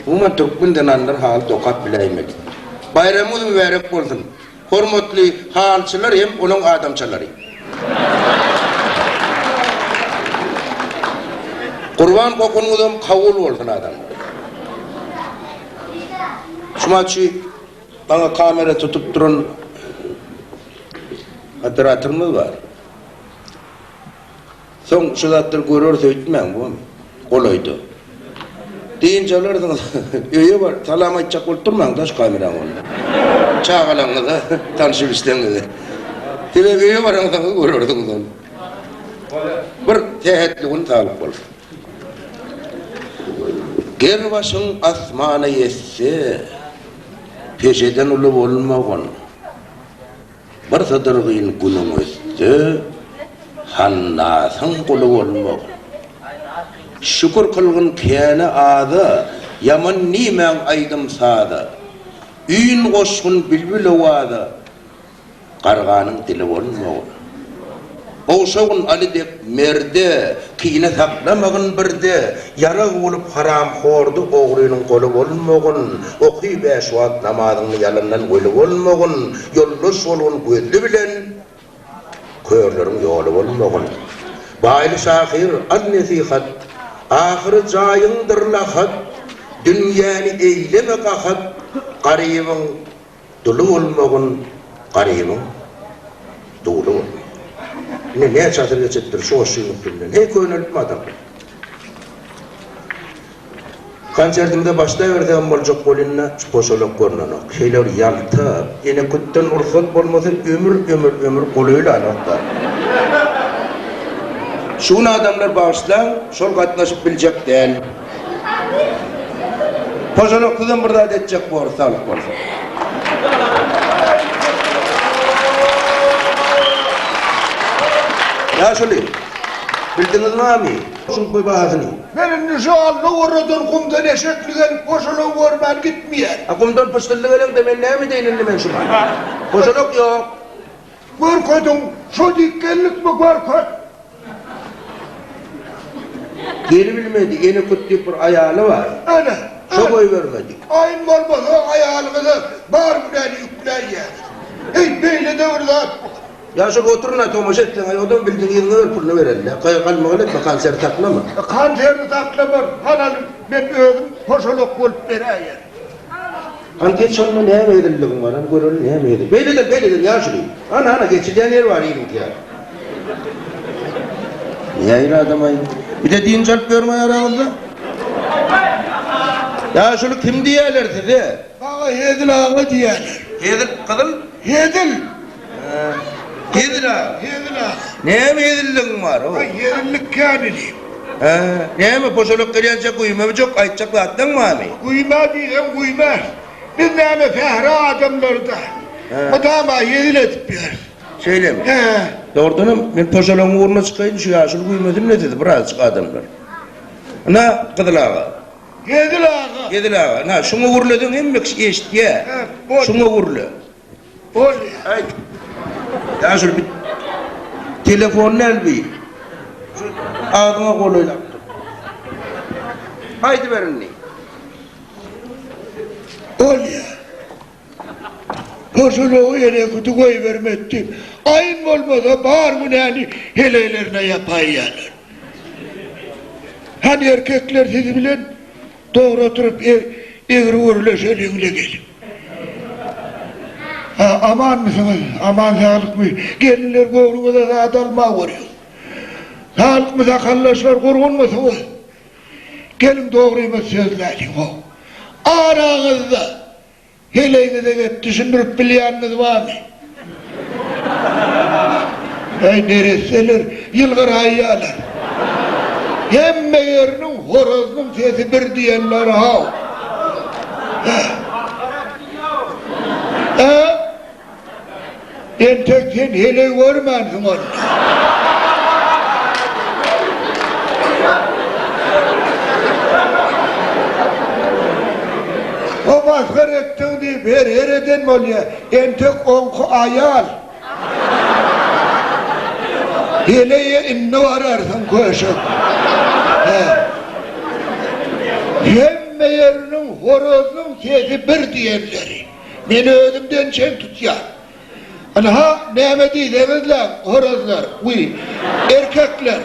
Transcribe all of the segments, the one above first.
Umma Türkmenden anlar hal dokap bileymek. Bayramımız mübarek bolsun. Hormatly halçılar hem onun adamçaları. Kurban kokunudum kavul bolsun adam. Şumaçı bana kamera tutup durun hatırlatırmız var. Son şu zatlar görür söyletmem bu. Kolaydı. Deyincelerden öyle var. Salam açacak oturmam da şu kameram onu. Çağalanı da tanışıp istenmedi. Tebe öyle var ama görürdünüz onu. Bir tehetliğin sağlık olsun. Ger başın asmana yetse peşeden ulu olmagan. Bir sadırgın günün östü hannasın kulu olmagan. Şükür kılgın kene adı yaman nimen aydım sadı. Üyün koşkun bülbül ovadı karganın dili olmagan. Oğuşağın Ali dep merde, kine saklamagın birde, yara olup haram hordu oğrunun kolu olmagın, okuy beş vaat namazını yalandan kolu olmagın, yollus olun gözlü bilen, körlerin yolu olmagın. Bayli şahir an-nesihat, ahir cayındır lahat, dünyani eyleme kahat, garibin dulu olmagın, garibin dulu olmagın. Ne çatır geçettir şu hoşluğun filmden. Hey koyunulup adam. Konsertimde başlayıverdiğim olacak bolinna poşoluk görünanı. Şeyler yaltı. Yine kütten ursat bolmasın ömür koluyla anahtar. Şunu adamlar bağışlan, şol katlaşıp bilecek değil. Poşolukludan burada edecek bu sağlık olsun. Ya şöyle, bildiniz mi abi? Şunu koy bahasını. Benim nişanlı oradan kumdan eşekli gelip poşoluk görmen gitmeyen. Kumdan pıştırlı gelen de ben ne mi değilim ben şuna? Poşoluk yok. Gör koydum, şu dikkenlik mi gör koy? Geri bilmedi, yeni kutluyup bir ayalı var. Ana. Çok oy vermedik. Ayın olmadı, ayağını bar gülen yüklen yer. Hey beyle de orada. Ya şu oturun tomaş ettin, ayodun bildiğin pulunu verelim. Kalmağın etme, kanser taklama. Kanserini taklamır, hanalım ben öldüm, poşoluk bulup vereyim. Kanker sonuna ne edildiğin var, hani görülür ne edildiğin. Beylidir ya şurayı. Ana geçirdiğin yer var yiyin ki ya. Niye ayrı adama yiyin? Bir de din çalıp görme aramızda. Ya şunu kim diyorlar size? Bana Hedil ağa diyorlar. Hedil kızıl? Hedil. Hedil ağa. Hedil ağa. Neye mi hedilliğin var o? Hedillik kâniliyim. Neye mi poşoluk geliyence kuyma mı çok ayıtacaklı attın mı abi? Kuyma diyeceğim kuyma. Biz neyme fehra adamlarda. O da ama hedil edip yer. Şeyle mi? Doğrudan ben poşoluğun uğruna çıkayım şu yaşlı kuymadım ne dedi birazcık adamlar. Na kızıl ağa. Hedil ağa. Hedil ağa. Na şunu vurladın hem mi eşit ya? Şunu vurla. Ol. Haydi. Ya şöyle bir telefonunu el bir. Şu ağzına koluyla. Haydi verin ne? Ol ya. Poşoluğu yere kutu koy vermettim. Ayın olmasa bağır mı yani helelerine yapaylar. Hani erkekler sizi bilen doğru oturup eğri uğurla şöyle gelin. Aman mısınız? Aman sağlık mı? Gelinler koğrumuza da dalma vuruyor. Sağlık mı sakallaşlar korkunmasın o. Gelin doğruyma sözlerim o. Aranızda heleğini de düşündürüp bilyanınız var mı? Hey nereseler yılgır hayyalar. Hemme yerinin horozunun sesi bir diyenler hav. En tek sen hele görmezsin onu. O maskar ettin deyip her eden mi oluyor? En tek onku ayal. Heleye inni ararsın koşup. Hemme yerinin horozun sesi bir diyenleri. Beni ödümden çen tut ya. Hani ha neme diyseniz lan horozlar, uy, erkekler.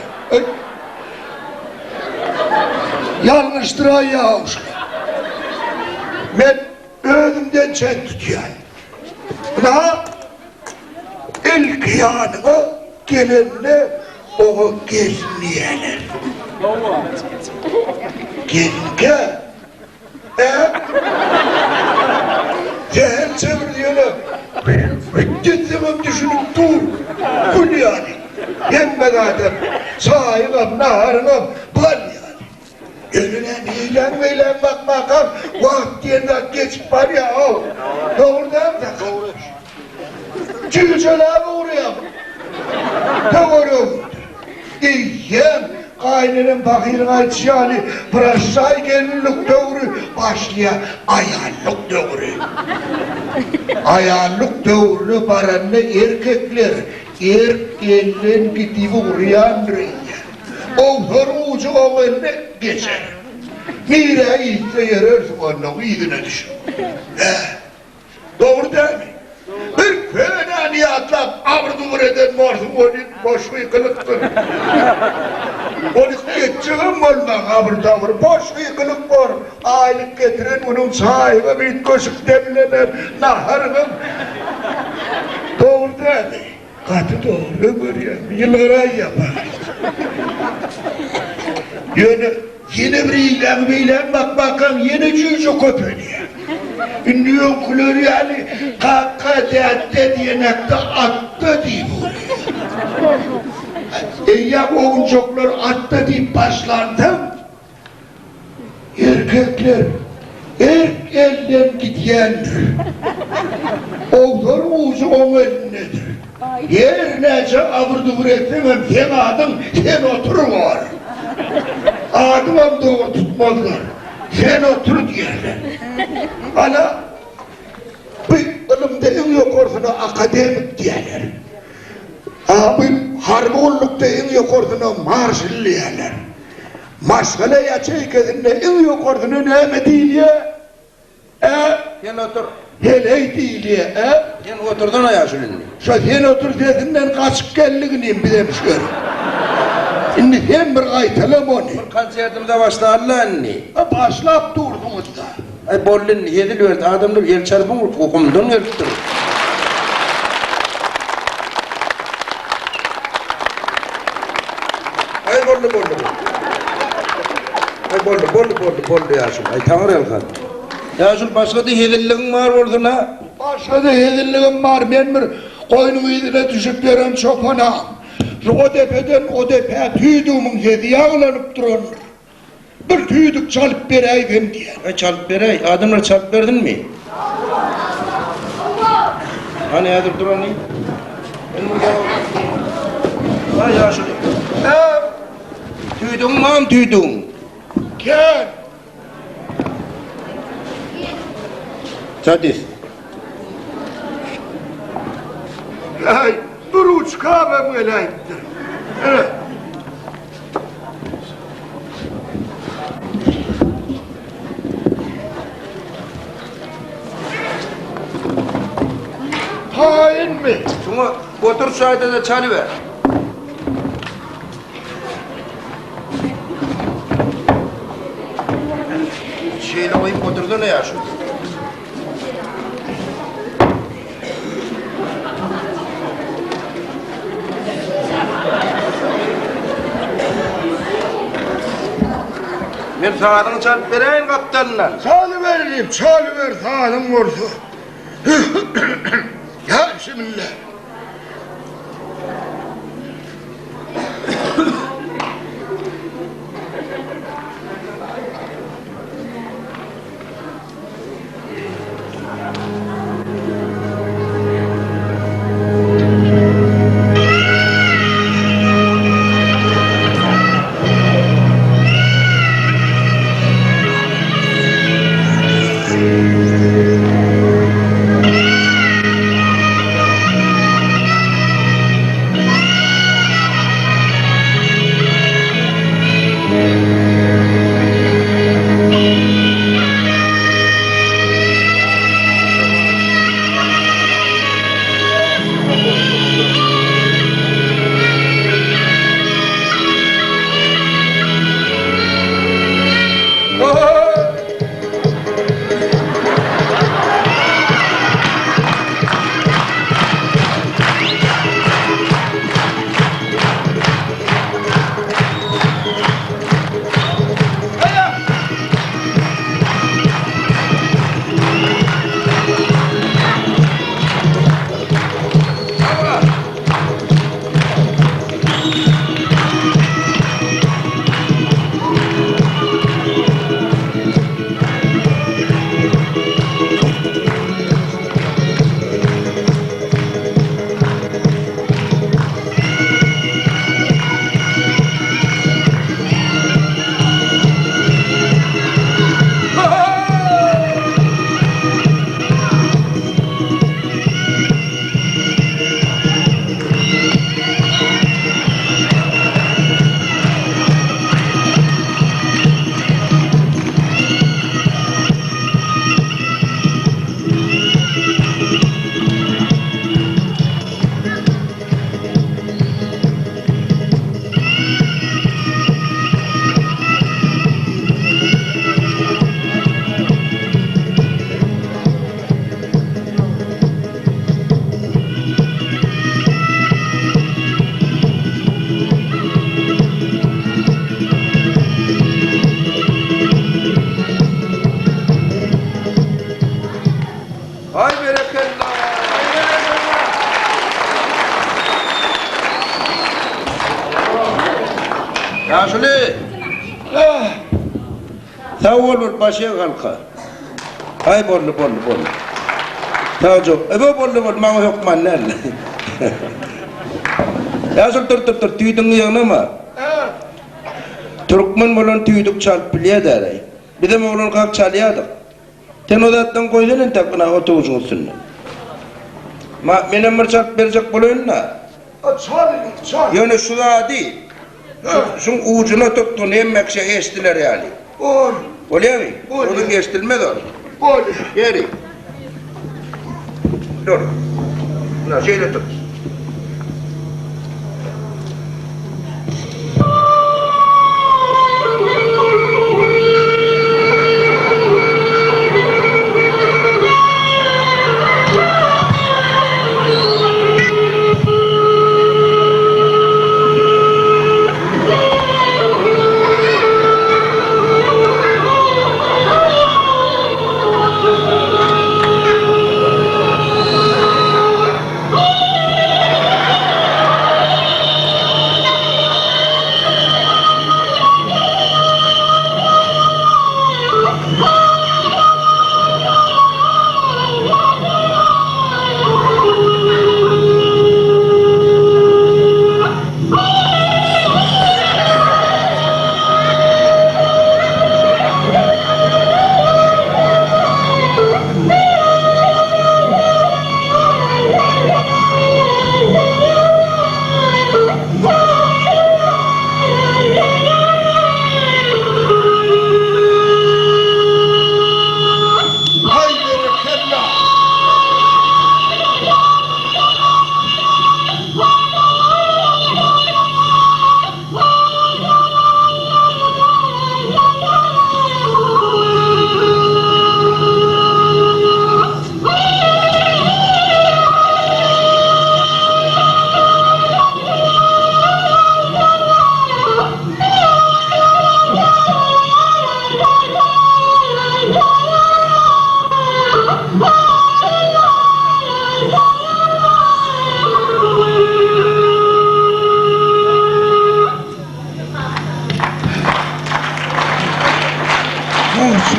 Yanlıştıra yağmışlar. Ben ödümden çen tut ya. Ha ilk yanıma gelenle o gezmeyeler. Gelinke Cehel çevir diyorlar. Gitsimim düşünüp dur. Kul yani. Yenmez adam. Sahibim, naharınım. Bal yani. Önüne neyle bakmakam. Vakit yerine geçip var ya. Doğru değil mi? Doğru. Cücüler uğrayam. Doğru. İyiyem. Kaynının bakırın açıyalı. Pırasay gelinlik doğru. Başlaya ayarlık doğru. Ayarlık doğru baranlı erkekler. Erkeklerin gidip uğrayan reyler. Oğuzların ucu oğlanına geçer. Mire iyiyse yararsa onunla iyiliğine düşün. Doğru değil mi? Bir fena niyatlap avrudur eden varsın onun boş yıkılıktır. Onu geçeceğim olmak avrudur, boş yıkılık var. Aylık getiren onun sahibi bir koşuk demlenir, naharım. Doğru değil mi? Katı doğru görüyor, yıllara yapar. Yine bir ilan bak bakalım, yine cücü köpeniyor. Ünlüyor kulörü yani kakka deyette diyenekte attı deyip oluyor. Ya oyuncaklar attı deyip başlandım. Erkekler elden gidiyendir. Oğuzların ucu onun elindedir. Yer nece avırdı üretemem sen adım sen otur var. Adımam da tutmazlar. Sen otur diyorlar. Hala bir ilimde en yukarısına akademik diyorlar. Abim harmollukta en yukarısına marşal diyorlar. Maşgale yaşay kedinde en yukarısına ne diyor? Sen otur. Hele değil ya. Sen oturdun ayaşılın. Sen otur dediğinden kaçıp geldiğini bir demiş gör. Şimdi sen bir aytalım onu. Konsertimde başla Allah'ını. Başlap durdunuz da. Ay bollun yedil verdi adamlar yer çarpın hukumdan verdi. Ay bollu. Ay bollu yaşım. Ay tanır elkan. Yaşım başka da yedilliğin var orduna. Başka da yedilliğim var. Ben bir koyunu yedile düşüp veren çopana. O tepeden o tepeye tüydüğümün yedi yağlanıp duran. Bir tüydük çalıp vereyim diye. Ay çalıp verey. Adamlar çalıp verdin mi? Hani yadır duran iyi? Benim ya. Ay yaşım. Tüydün mam tüydün. Gel. Sadis. Ay dur uç kahvem geleyiptir. Evet. Hain mi? Şuna otur şahide de çalıver. Şeyle koyup oturdu ne yaşıyor? Ben sağdını çalıp vereyim kaptanla. Çalıvereyim, çalıver sağdım vurdu. Ya bismillah. Ya şöyle. Sağ ol başa kalka. Ay bollu. Sağ çok. Ebe bollu bana yok manlar. Ya şöyle dur tüydün yanına mı? Türkmen bolan tüydük çalıp biliyor da aray. Bir de oğlan kalk çalıyorduk. Sen odattan koydun takına otobüsün üstüne. Benim bir çalıp verecek bolayın da. Çal. Yani şu da değil. Şun ucuna tuttun emmekşe estiler yani. Oluyor mu? Onun estilmez o. Geri. Dur. Buna şeyle tut.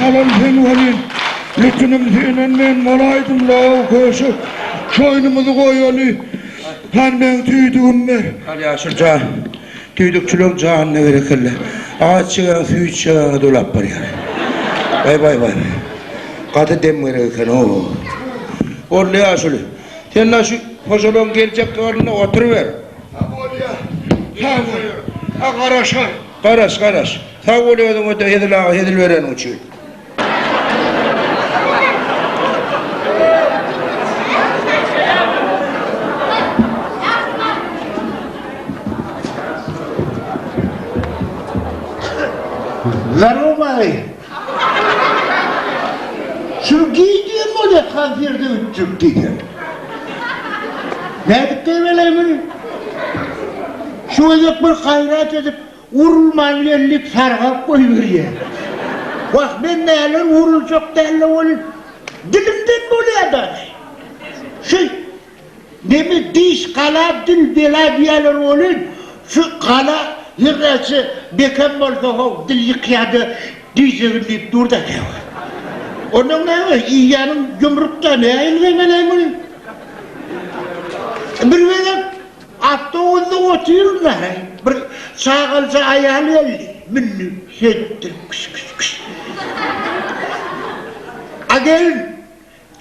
Salon sen olin. Lütünüm senin men molaydım lav köşü. Şoynumuzu koyali. Lan ben tüydüğüm ver. Hadi aşır can. Tüydükçülük can ne verekelle. Ağaç çıkan suyu çıkan dolap var yani. Vay. Katı dem verekken o. Oraya aşırı. Sen nasıl fasolon gelecek karnına oturuver. Sağ ol. Karas. Sağ oluyordun o da hedil veren uçuyor. Zaromay. Şu giydiğim o da kafirde uçuk gider. Ne dikkat edelim? Şu edip bir gayret edip vurulman yerlik sargap koyuyor. Bak ben neler vurulacak derler olur. Dilimden böyle da. Demek diş kala dil bela diyorlar olur. Şu kala hırrası bekem olsa dil yıkayadı dişini deyip durdu diyor. Onun ne var? İyanın yumrukta ne ayılmayayım? Bir böyle Hatta onda oturuyorlar. Bir sağılsa ayağını elli. Minni settir kış. Agel.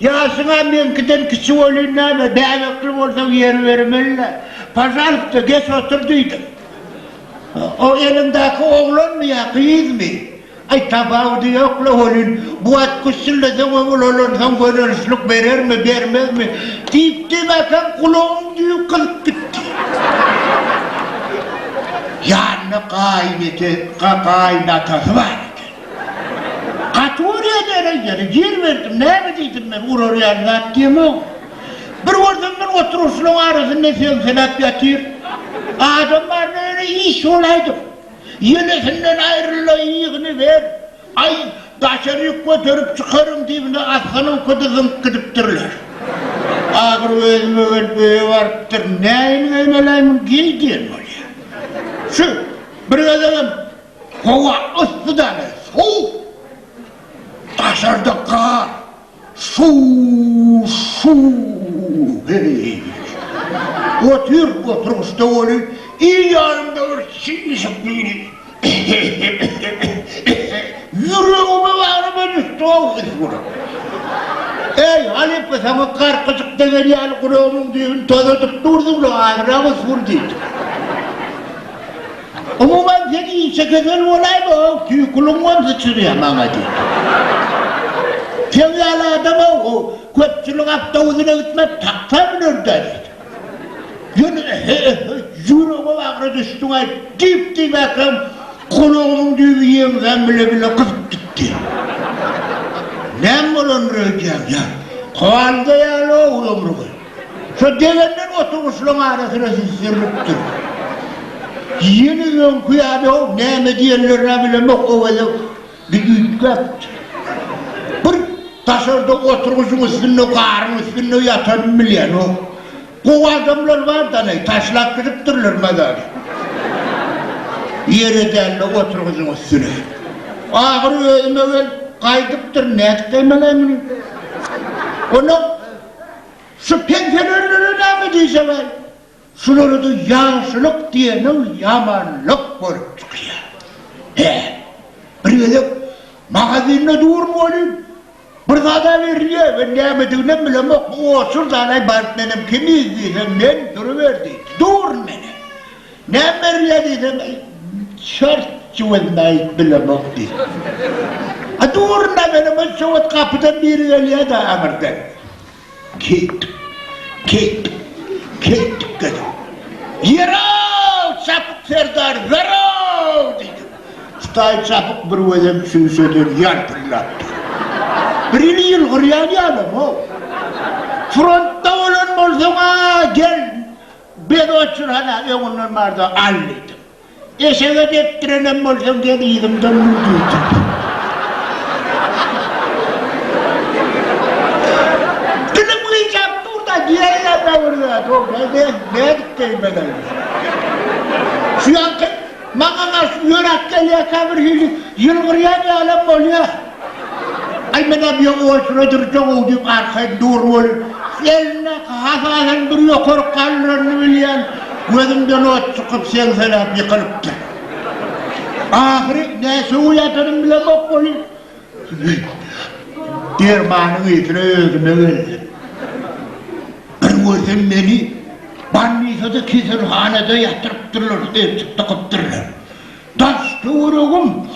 Yasına menkiden kişi olayım ama ben aklım olsam yer vermeliler. Pazarlıkta geç oturduydum. O elindeki oğlan mı ya kıyız mı? Ay tabağı yokla olun. Bu at kuşuyla da oğul olursan görürüzlük verir mi vermez mi? Deyip demeken kulağım diyor kılıp gitti. Yani kaynatası var. Kaç oraya derece yer verdim. Ne bileydim ben oraya anlattığım o. Bir oradan ben oturuşluğun arasında sensenat yatır. Adamlar öyle iş olaydı. Yenisinden ayrıla yığını ver. Ay taşarı götürüp çıkarım dibine aslanın kuduzun kıdıptırlar. Ağır özmöğün büyü vardır. Neyin ömeleyin giydin oraya. Şu Bir adamım kova üstüden soğuk. Taşarda kar. Su. Hey. Oturuşta olur. İyi yanımda bir şişip değil. Yüreğime varıma düştü o kızgına. Ey Halep sana karkıcık degen yani kulağımın düğün tadadık durdum da ağrımız vurduydu. Ama ben seni işe güzel olay mı? Tüy kulağımdan sıçrıyor bana dedi. Sen yani adama o köpçülük hafta uzuna gitme taktamıyor dedi. Yüreğime varıma düştü dip bakım kulağımın düğün yemden bile kızıp gitti. Nem olun rögem ya. Kovalda yani o ömrü. Şu devenden oturmuşluğun arasına sızırlıktır. Yeni gün kuyada o neme diyenlerine bilemek o öyle bir ütkaptır. Bir taşırda oturmuşun üstünde, karın üstünde yatan milyen o. O adamlar var da ne, taşlak gidip dururlar madari. Yere derle oturmuşun üstüne. Ağrı öğüme öyle kaydıptır, ne etkilemelemin? Onu şu pencerelerine mi diyse ben? Şunları da yaşlılık diyenin yamanlık görüp çıkıyor. Bir öyle magazinine durmalıyım. Bir da veriyor, ben ne emediğine bilemek, o şuradan bartmenim kimi izleyeceğim, ben duruverdi. Dur beni. Ne veriyor dedim, şart çuvalmayı bilemek değil. Dur ne benim şuvat kapıdan biri geliyor da amırdan. Git dedim. Yarav çapık Serdar, yarav dedim. Stay çapık bir vazem süsödür, yarpırlattı. Birini yılgır yanım o. Frontta olan bolsana gel. Ben oçur hana yolunun vardı halledim. Eşeğe dettirenem bolsam geliydim da müdüydüm. Yerlerine vuruyor. Ne ettim ben öyle? Şu an mağana şu yönet geliyor kabir yılgırıya bir alem oluyor. Ay ben abi o şuradır çok oldum arkaya doğru olur. Eline hafazen duruyor korkanlarını biliyen. Gözümden o çıkıp sen selam yıkılıptır. Ahire neyse uyatanım bile bak oluyor. Dermanın içine özüme verdim. Gözüm beni bannisada keserhanede yatırıptırlar, tıkıptırlar. Taştı vuruğum,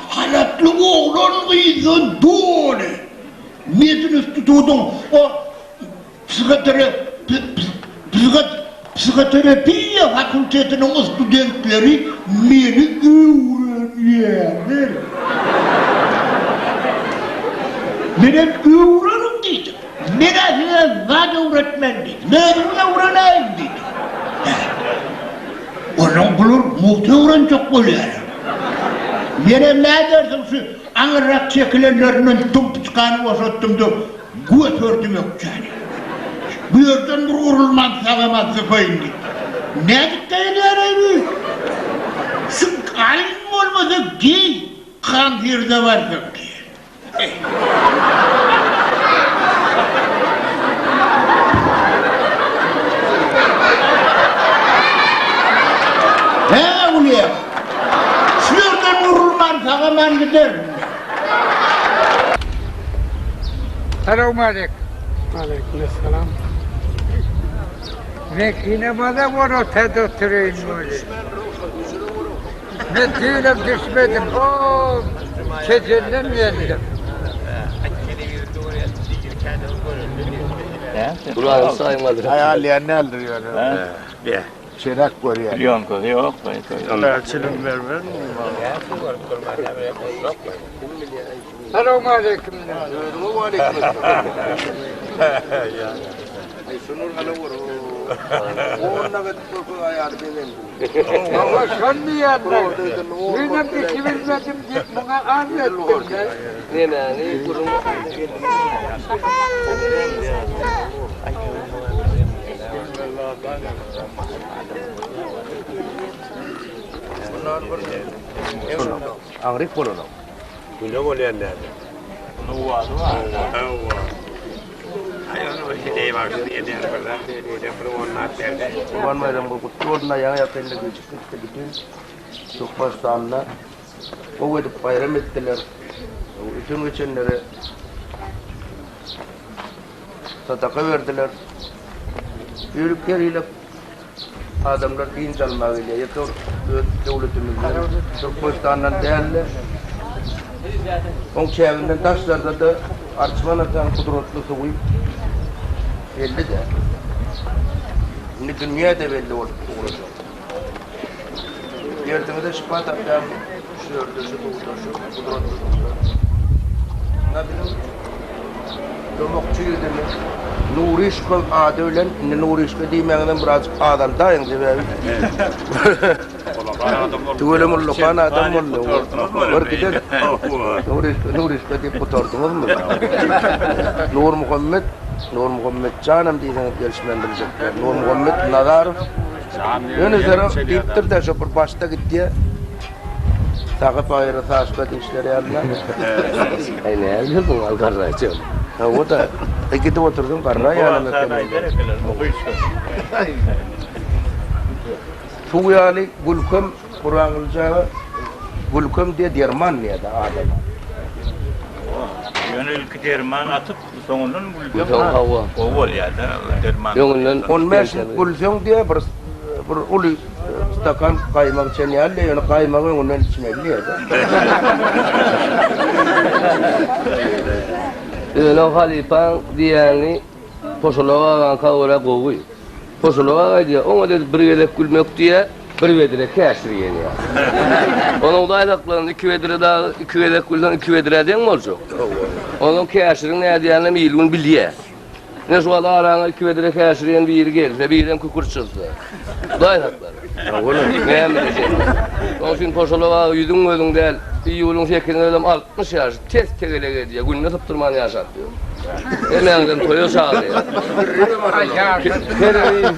halatlı oğlan kıydı doğru. Metin üstü tutun, o psikoterapiya fakültetinin studentleri beni öğreniyorlar. Benim öğrenim dedim. Nereye vad öğretmen dedi. Nereye öğreneyim dedi. Onun bulur, muhtemelen çok oluyor. Benim ne derdim şu anırak çekilenlerinin tüm çıkanı boşalttım da götürdüm yok yani. Bu yerden bir urulmaz sağlamaz koyun dedi. Ne dikkat yarayım? Şu alim olmasa giy, kan yerde var yok diye. He ulan, şu yerden vurulman sağaman gider. Selamun aleyküm. Aleykümselam. Ne bana var o ted oturayım böyle. Ne değilim düşmedim. O keçenden geldim. Buranın saymadır. Hayal ne aldırıyor? Bir. Çeyrek görüyor. Milyon koy yok. Elçilim ver. Selamun aleyküm. Ama sen mi yandın? Benim de kiminledim git bana anlattım ya. Ne kurum. Ağrık bolana. Ne oluyor nerede? Ne var? Ayağını şey var diye diye falan diye onlar derdi. Kurban bayramı bu kutluğunda ya yapayım da çıktık bütün çok baştanla o edip bayram ettiler. Bütün geçenleri sadaka verdiler. Yürükleriyle adamlar din çalmağıyla yakın devletimizden çok baştanla değerli. Onun çevrinden taşlarda da arçman atan kudretli kuvvet belli de. Şimdi dünyada belli olacak. Yertimde şifa tapacağım. Şu ördü, şu doğdu, şu kudretli kuvvet. Ne bileyim? Domokçuydu mi? Nuri işkol adı ölen, Nuri işkol demeğinden birazcık adam dayın diye. Tüvelem ullukan adam oldu. Var ki de Nuri işkol deyip kurtardınız mı? Nur Muhammed canım diyeceğiniz gelişmendirecekler. Nur Muhammed Nazarov. Yönü zara deyiptir de şu bir başta gitti. Takıp ayrı taşka işleri yanına. Ay ne yapıyorsun Algarra'cığım? Ha o da gidip oturdum karra yanına. Tuğyali Gülküm Kur'an'ılca Gülküm diye derman niye de adam. Yönelki derman atıp sonundan Gülsün hava. Oğul ya da derman. Yönünden On meşin Gülsün diye bir ulu stakan kaymak içeni aldı yani kaymağı onun içine liye de. Öyle halipan diyeni poşolava kavura kovuy. Poşolava diye ona dedi bir yedek gülmek diye bir vedire keşir yeni ya. Onun da ayaklarında iki vedire daha iki yedek gülden iki vedire den mi olacak? Onun keşirin ne diyene milgun biliye. Ne şu anda arana iki vedire keşir yeni bir yeri gelirse bir yerden kukur çıktı. Da ayakları. Ne yapacağım? Onun için poşolava yüzün gözün değil. Bir yolun şeklinde öyle 60 yaş tez tegele diye gününe tıptırmanı yaşatıyor. Hemen toyu sağlıyor.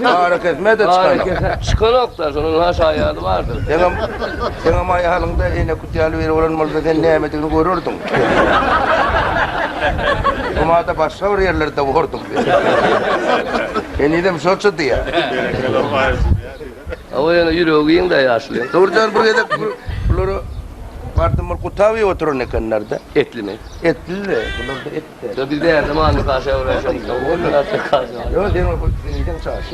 Hareket me de çıkan. Çıkan oklar onun aşağıya vardır. Sen ama halinde yine kutyalı bir olan malda sen ne emetini görürdün. Ama da başka bir yerlerde vurdum. Enidem soçtu ya. O yana yüreğin de yaşlı. Doğrudan buraya da bunları vardım kutavi oturun kenarda. Etli mi? Etli, bunlar da etli. Ya biz de her zaman karşıya uğraşalım. Onlar da karşıya. Yok değil mi? Neden çağır?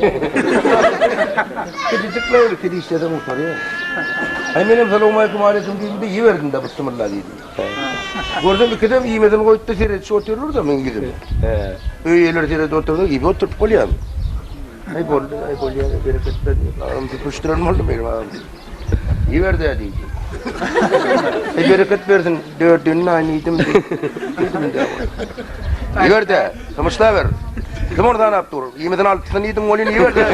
Kedicikler öyle kedi işlerden utanıyor. Ay benim selamünaleyküm aleyküm diye bir de iyi verdim de bismillah dedi. Gördüm bir kedem yemeden koyup da seyret şu oturur da ben gidip. Öyleler seyret oturdu gibi oturup koyuyorum. Ay bol ya bereketli diyor. Ağam bir kuşturan mı oldu benim ağam? İyi verdi ya diyeceğim. Bereket versin dördünün aynıydım diye. İyi verdi. Kamışlar ver. Kim oradan ne yaptı? Yemeden altından yedim onu iyi verdi.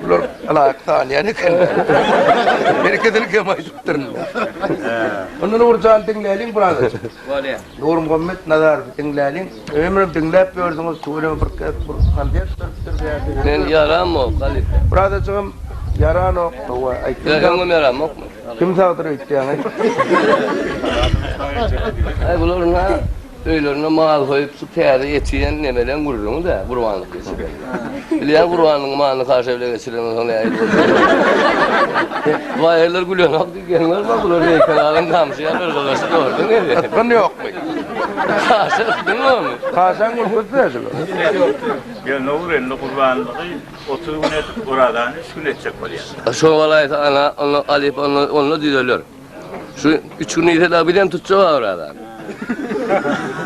Bunlar alaktan yani kendileri. Bereketini kemayı tutturun. Ondan uğurcan dinleyelim burada. Nur Muhammed Nazarov dinleyelim. Ömrüm dinleyip gördünüz. Söyleme bir kandiyat tuttur. Ben yaram o Halil. Burada çıkım yaran o. Yaram yaram yok mu? Kim sağdır etti yani? Ay bunların ha öylerine mal koyup su teyade etiyen nemeden vururunu da kurbanlık geçiyor. Bileyen kurbanlığın malını karşı evle geçirelim sonra ya. Vay eller gülüyor nok diyenler var bunlar reyken alın kamşıya böyle kalırsa doğru ne diye. Ben yok mu? Karşı değil mi? Kasan gülküt ne acaba? Ya ne olur elinde kurbanlığı 30 gün edip buradan 3 gün edecek var ya. Şu valayet ana onu alıp onu diyorlar. Şu 3 gün ise bir de tutacak oradan.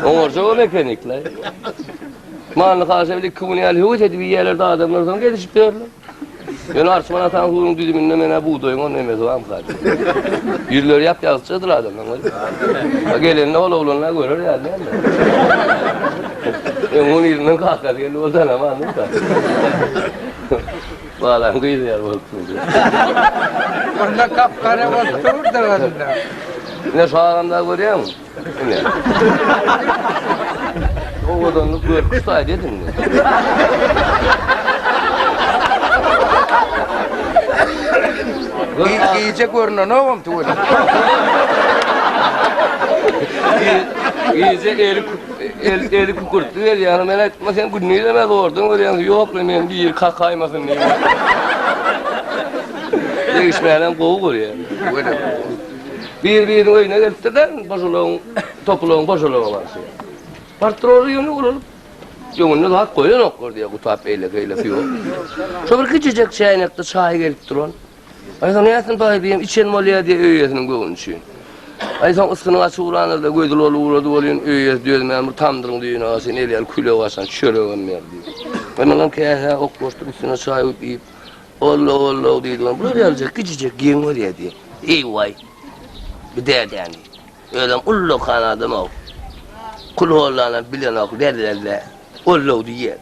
Orada o mekanikler. Malını karşı evle komünal hüviyet edip bir yerlerde adamlar sonra gelişip diyorlar. Yani arçman atan hurun düdümünde mene buğdayın onun emezi var mı karşı? Yürüler yap yazıcıdır adamlar. Gelin oğlanlar görür yani. Onun yerinden kalkar gelin oldan ama anladın mı? Bağlan kıydı yer olsun diye. Orada kapkara oturur da orada. Ne sağlamda görüyor musun? Ne? O adamlık gör kustay dedin mi? iyice görünen oğlum tuğla. İyice eli kukurttu ver yani ben etme sen günlüğü demez oradan oraya yok ben bir yer kaymasın diye. Değişmeyen kovu oraya. Bir oyuna getirden boşuluğun topluğun boşuluğu var. Patronu yönü olur. Yönünü daha koyun okur diye kutap eyle fiyo. Sonra küçücük çaynakta çay gelip duran. Ay sana yasın bayım içelim oluyor diye öğüyesinin görünüşü. Ay sen ıskının açı uğranır da göydül uğradı oluyorsun öğüyes diyorum ben tamdırın diyorsun ağasın eliyel külü varsan şöyle öğrenmeyer diyor. Ben ondan kâhe ok koştum üstüne çay öpeyip Allah diye duran. Buraya gelecek küçücük giyin oraya diye. İyi vay. Bir derdi yani. Öyle ullu kanadım o. Kul oğlanla bilen o derlerle. Ullu diye.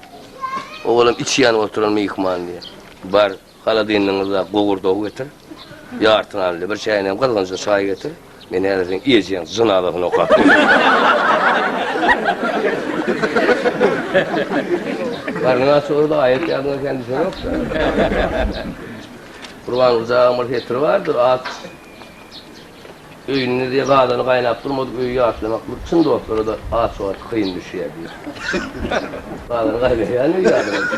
Oğlum içi yanı oturan mı yıkman diye. Bar hala dinlerinizde koğur doğu getir. Yartın halde bir çayına kazanca çay getir. Beni herifin iyeceğin zınavakını okak. Karnına soruda ayet yardımına kendisine yok da. Kurban uzağı mırfetleri vardır, at. Öğününü diye kadını kaynap durmadık, öğüyü atlamak. Çın dostları da at sonra kıyın düşüyor diyor. Kadını kaynayana yardım ediyor.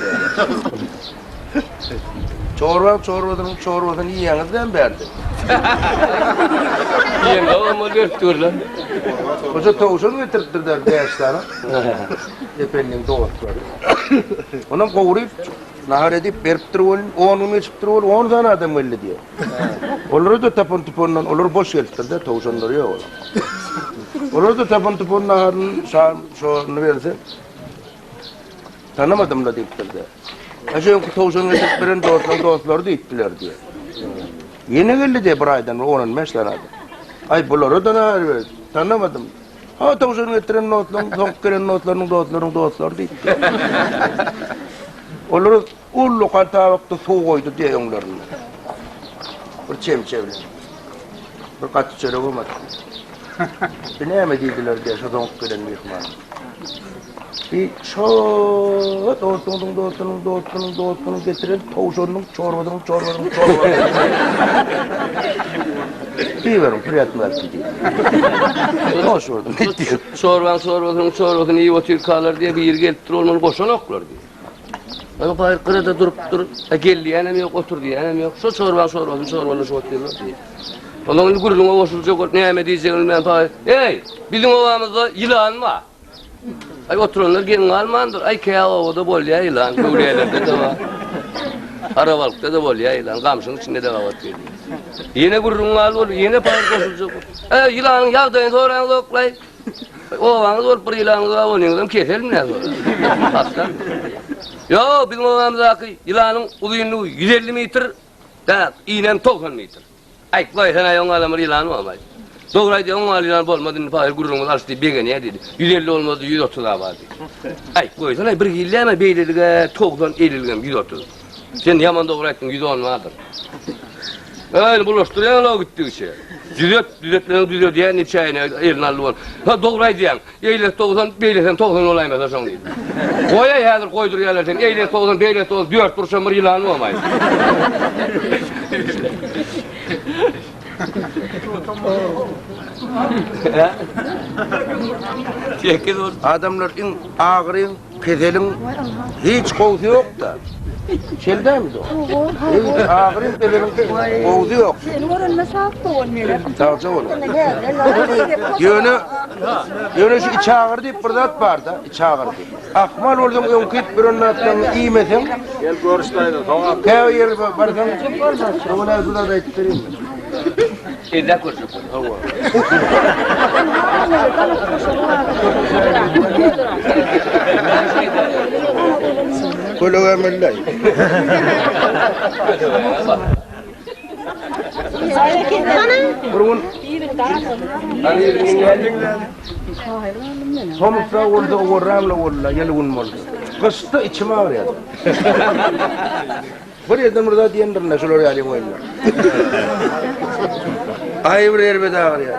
Çorbadan yiyenizden berdi. Yiyen de olma dörttür lan. Koca tavuşunu getirttirdiler gençlerine. Efendim doğuşları. Ondan kovuruyup, nahar edip, berip durul, 10'unu içip durul, 10 tane adam öyle diyor. Olur da tapın tupundan, olur boş getirttirdiler, tavuşanları yok oğlum. Olur da tapın tupun naharın şunu verse, tanımadım da deyiptirdi. Aşağı tavuşanı getirttiren dostları deyiptiler diyor. Yeni geldi diye bir aydan, onun meşler adı. Ay bunları da nahar verdi, tanımadım. Ha tavuşanı getiren notların, sonk gelen notların dostları deyip. Onları ullu kantavakta su koydu diye onlarına. Bir çemçevle. Bir katı çöre olmadı. Bir neyme deydiler diye şu sonk gelen mihman. Bir şoot doğuttunun getiren tavuşanın çorbadan. Bir verin, priyatmaz diye. Hoş vurdum, ne diyor? Çorbanın iyi otur kalır diye bir yer gelip durur, onu boşan oklar diye. Ama bayır kırada durup, geldi yani yok, otur diye yani yok. Şu çorbanı şu oturuyor diye. Onun gururluğuna koşulacak, neyme diyeceğim ben bayır. Hey, bizim ovamızda yılan var. Ay oturanlar gelin almandır. Ay kaya ovada bol ya yılan, kıvriyelerde de var. Arabalıkta da bol ya yılan, kamşının içinde de kavat geliyor. Yine gururluğuna alır, yine bayır koşulacak. Yılanın yağdayın sonra oklay. Ovanız olup bir yılanınızı avlanıyorsunuz, keselim ne sonra? Aslan. Yo, bizim ovamızdaki yılanın uzunluğu 150 metre, iğnem 90 metre. Ay, koy sana yon alamır yılanı olmaz. Doğraydı yon al yılan olmadığını fahir gururumuz açtı, begeniye dedi. 150 olmadı, 130 vardı. Ay, koy sana bir yılda ama beyledik, 90-50'lim, 130. Sen yaman doğraydın, 110 vardır. Öyle buluşturuyor, o gitti şey. Düzletlerini diyen ne çayına elini alıver. Ha doğraydı diyen, eyle 90, beylesen 90 olayım mesela son değil. Koya yadır koydur yerlerden, eyle 90, beyle 90, 4 duruşan bir yılanı olmayız. Adamların ağrın, keselin hiç kovusu yok da. Şelden mi o? Hiç ağrın, keselin kovusu yok. Tavca olur. Yönü şu iç ağır deyip burada var da, iç ağır deyip. Akmal oldum, önkit bir onun atlarını iyi mesin. Gel görüşleydin. Kaya yeri varsan, ona suda da ettireyim mi? Eda kurcuk. Kulağa mellay. Burun. Somsa orada uğramla olla yalın mol. Kısta içime ağrıyor. Buraya da burada diyendir ne şöyle yalayım oyunlar. Ay buraya bir daha ağrıyor.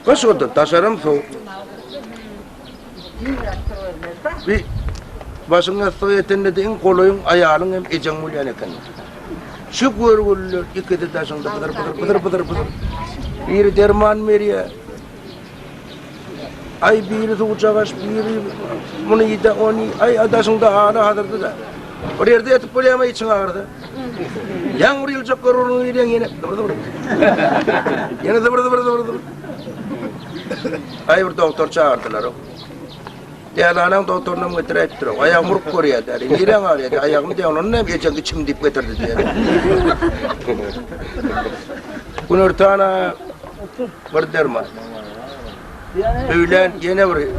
Kış oldu taşarım soğuk. Bir başın yastığı etinde de en kolayın ayağının hem ecen mulyan eken. Şu görgüller ikide taşında pıdır. Biri derman veriyor. Ay biri de uçağaş, biri bunu yedi, onu ay adasında ağına hadırdı da. Oraya da yatıp böyle ama için ağırdı. Yan vuruyor çok görürünü yediyen yine. Yine dıvır. Ay bir doktor çağırdılar o. Değerli anam doktoruna götür ettir o. Ayağım vurup koruyor der. Yine ağrıyor der. Ayağımı diyor onun ne bileceğim içim dip getirdi diye. Bunu örtağına bir derman. Öğlen yine vuruyor.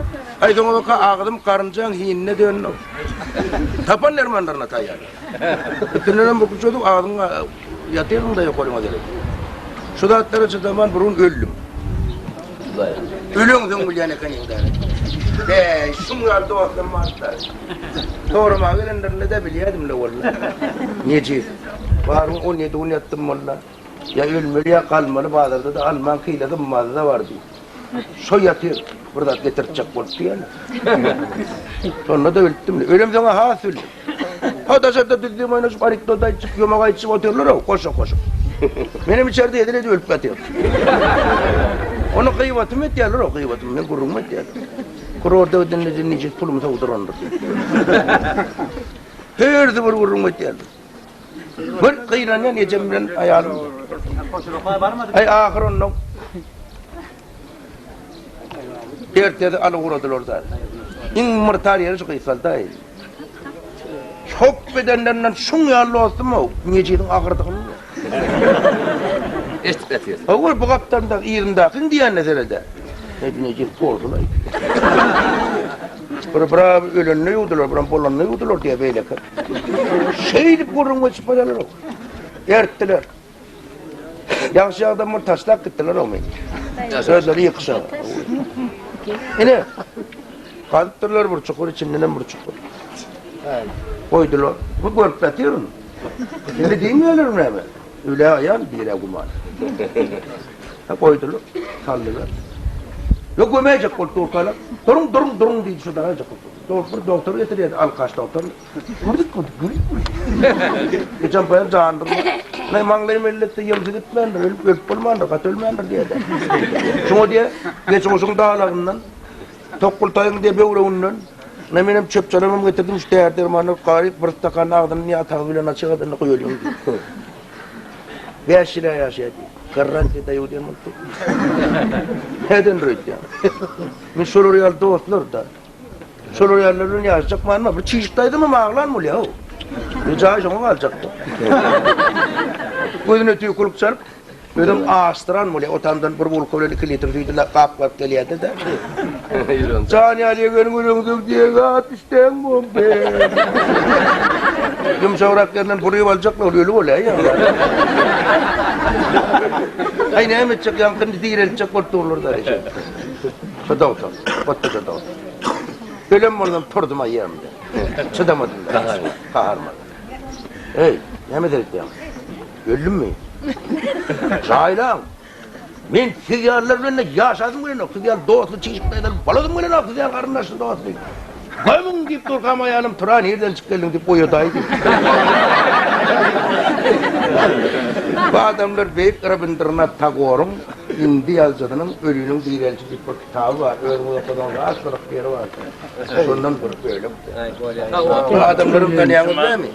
Ay sonra baka ağdım karıncan hinne dönüyor. Tapan dermanlarına tayyar. Bütünlerine bakışıyorduk ağdım yatırım da yok olma gerek. Şu da atları çıdaman burun öldüm. Ölüm de mulyane kanında. Şunu aldı oğlum vardı. Doğru mu gelenlerine de biliyordum la vallahi. Niye? Var mı 17 yattım vallahi. Ya ölmeli ya kalmalı bazıları da Alman kıyıladı mağazada da vardı. Şu yatıyor. Burada getirecek boltu yani. Sonra da öldüm. Ölüm sana hasıl. Hadi düzdüğüm oynaşıp ariktoda çıkıyor mağa içip oturuyorlar o koşu. Benim içeride yediledi ölüp yatıyor. Onu kıyvatım ettiyorlar o kıyvatım. Ben kurum ettiyorlar. Kuru orada ödenleyeceğiz pulumuza oturanlar. Her zaman kurum ettiyorlar. Bir kıyıran yan yiyeceğim ayağım. Ay ahır onun. Ertede alı uğradılar orada. İn tarihi şu kıysalda. Çok bedenlerinden şun yallı olsun mu? Niyeceğin ahırdığını. Estetiyor. Oğul bu kaptan da iyirindakın diyen nezerede. Niyeceğin kordular. Bura ölünle yudular, bura bolanla yudular diye böyle kır. Şeylik kurun ve çıpacalar o. Erttiler. Yaxşı adamlar taşlak gittiler o meyil. Sözleri yıkışa. Yine. Kalktırlar bir çukur içinden bir çukur. Koydular. Bu görüp yatıyorsun. Şimdi değil mi ölürüm hemen? Öyle ayağım bir kuman. Koydular. Sallılar. Yok ömeyecek koltuğu kalak. Durun diye şu daha acık koltuğu. Doktor getiriyor. Al kaç doktor. Vurduk. Geçen bayan candır. Ne manglayı millette yemsi gitmeyendir. Ölüp bulmayandır. Kat ölmeyendir diye de. Şunu diye. Geç olsun dağlarından. Tokkul tayın diye bir uğrağından. Ne benim çöp çalamam getirdim. İşte erdirmanı qarip bir takan ağdını niye atağı bilen açık adını koyuyorum. 5 lira yaşadı. Garanti de yudiyen mutlu. Neden rüydu ya? Ben Soloriyal dostlar da. Soloriyalların yaşayacak mı anma? Bir çeşittaydı mı mağlan mı ya? Bir cahişama alacaktı. Gözüne tüy kuluk çalıp, dedim ağıstıran mı ya? Otamdan bir bulkovları 2 litre tüydüler, kap geliyordu da. Cani Ali'ye göründüm diye at isteyen bu be. Yumuşavraklarından buraya alacaklar, öyle oluyor ya. Ay ne emedecek yankın değil edecek orta olur da. Çıdavsan, battı çıdavsan. Ölüm oradan turdum ayağımda. Çıdamadım da. Kaharmadım. Hey, ne emedet ya? Öldüm mü? Şahilam. Ben sizyarlarla yaşadım böyle. Sizyar doğaslı çeşitlerden baladım böyle. Sizyar karınlaştı doğaslı. Koymun deyip durkam ayağım tura nereden çıkıldın deyip koyudaydı. Bu adamlar Beyik Rabindranath Tagore'un indi yazıdının ölünün direlci bir kitabı var. Ölümü yapıdan asılık bir yeri var. Sondan böyle. Bu adamların tanıyanız değil mi?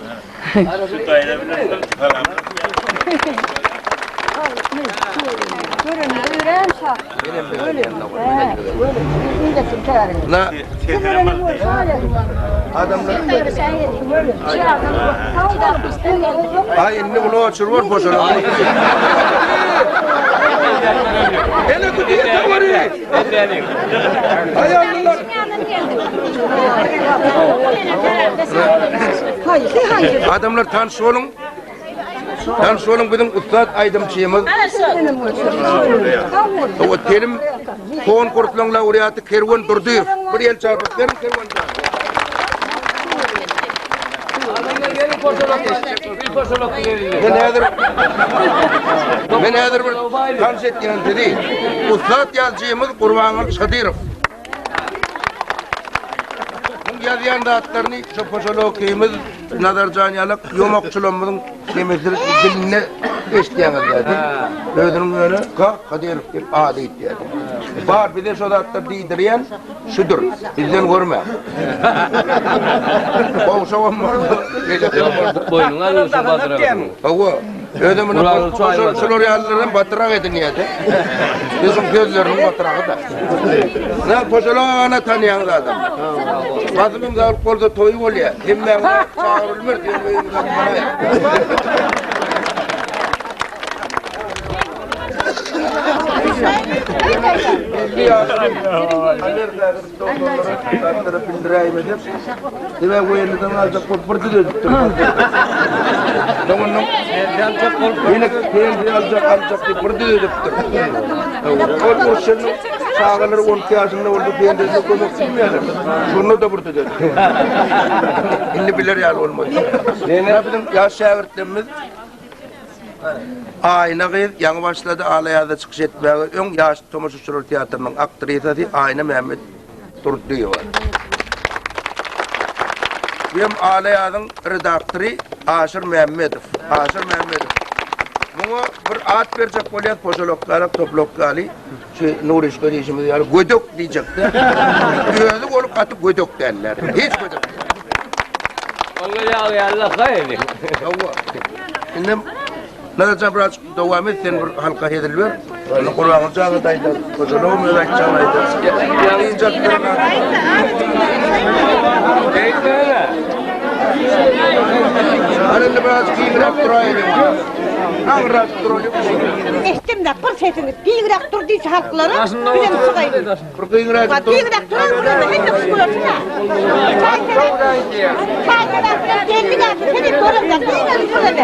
Şu dairebilen falan. Na adamlar ay inni bunu açırlar boşuna. Hele bu diye tavırı. Ay Allah. Adamlar tanış olun. Tanış olun bizim Ustad Aydımçıyımız. O terim kon kurtulun laureatı Kervan durdu. Bir yıl çarpık kervan çarpık. Ben nedir bir konsept dedi. Ustad yazıcımız Kurbanlı Sadirov. yazyan dağıtlarını şu poşolokiyimiz Nazarcanyalık yomokçulamızın demesini diline eşkiyeniz yani. Özünün önü Kadirov deyip adı it yani. Var bir de şu dağıtlar deydiriyen şudur. Bizden görme. Boğuşa olmadı. Boynuna alıyorsun batıra. Hava. Özümün poşolokçuları yerlerden batırak edin niyeti. Bizim gözlerinin batırakı da. Ne poşolağına tanıyan adam. Bazımın da kolda toyu oluyor. Hem ben çağırılmır diye benim kapıma ya. Bir yaşım. Doktorlara bindireyim edip. Dime bu yerden azıcık korkpırtı döndüm. Tamam mı? Yine kendi azıcık korkpırtı döndüm. O kurşunun sağları 12 yaşında oldu kendisine koymak bilmeyelim. Şunu da burada döndüm. İnli bilir yani olmadı. Ne bizim yaş şagirdlerimiz Ayna kıyız, yanı başladı Alaya'da çıkış etmeye. Ön yaş Tomaş Uçurur Tiyatro'nun aktrisası Ayna Mehmet Turdu'yu var. Benim Alaya'nın redaktörü Aşır Mehmetov. Bunu bir ad verecek poliyat poşoloklara, toplokları, Nur İşleri işimiz yani gödök diyecekti. Gözlük olup katıp gödök derler. Hiç gödök. Onu ya Allah hayır. Yavva. Şimdi Nazarcan birazcık devam et, sen bir halka ediliyor. Onu kulağın çağı daydı. Poşoloğum ya da çağı daydı. Yiyeceklerine. Anında birazcık giyinerek durayım. Ağırak durayım. Estimde bir sesiniz giyinerek durduysa halkları bilen sıkayım. Bir giyinerek dur. Giyinerek durayım, hiç de sıkıyorsun ha. Çaykeler kendi gelsin, seni görürüm da giyinerek durayım.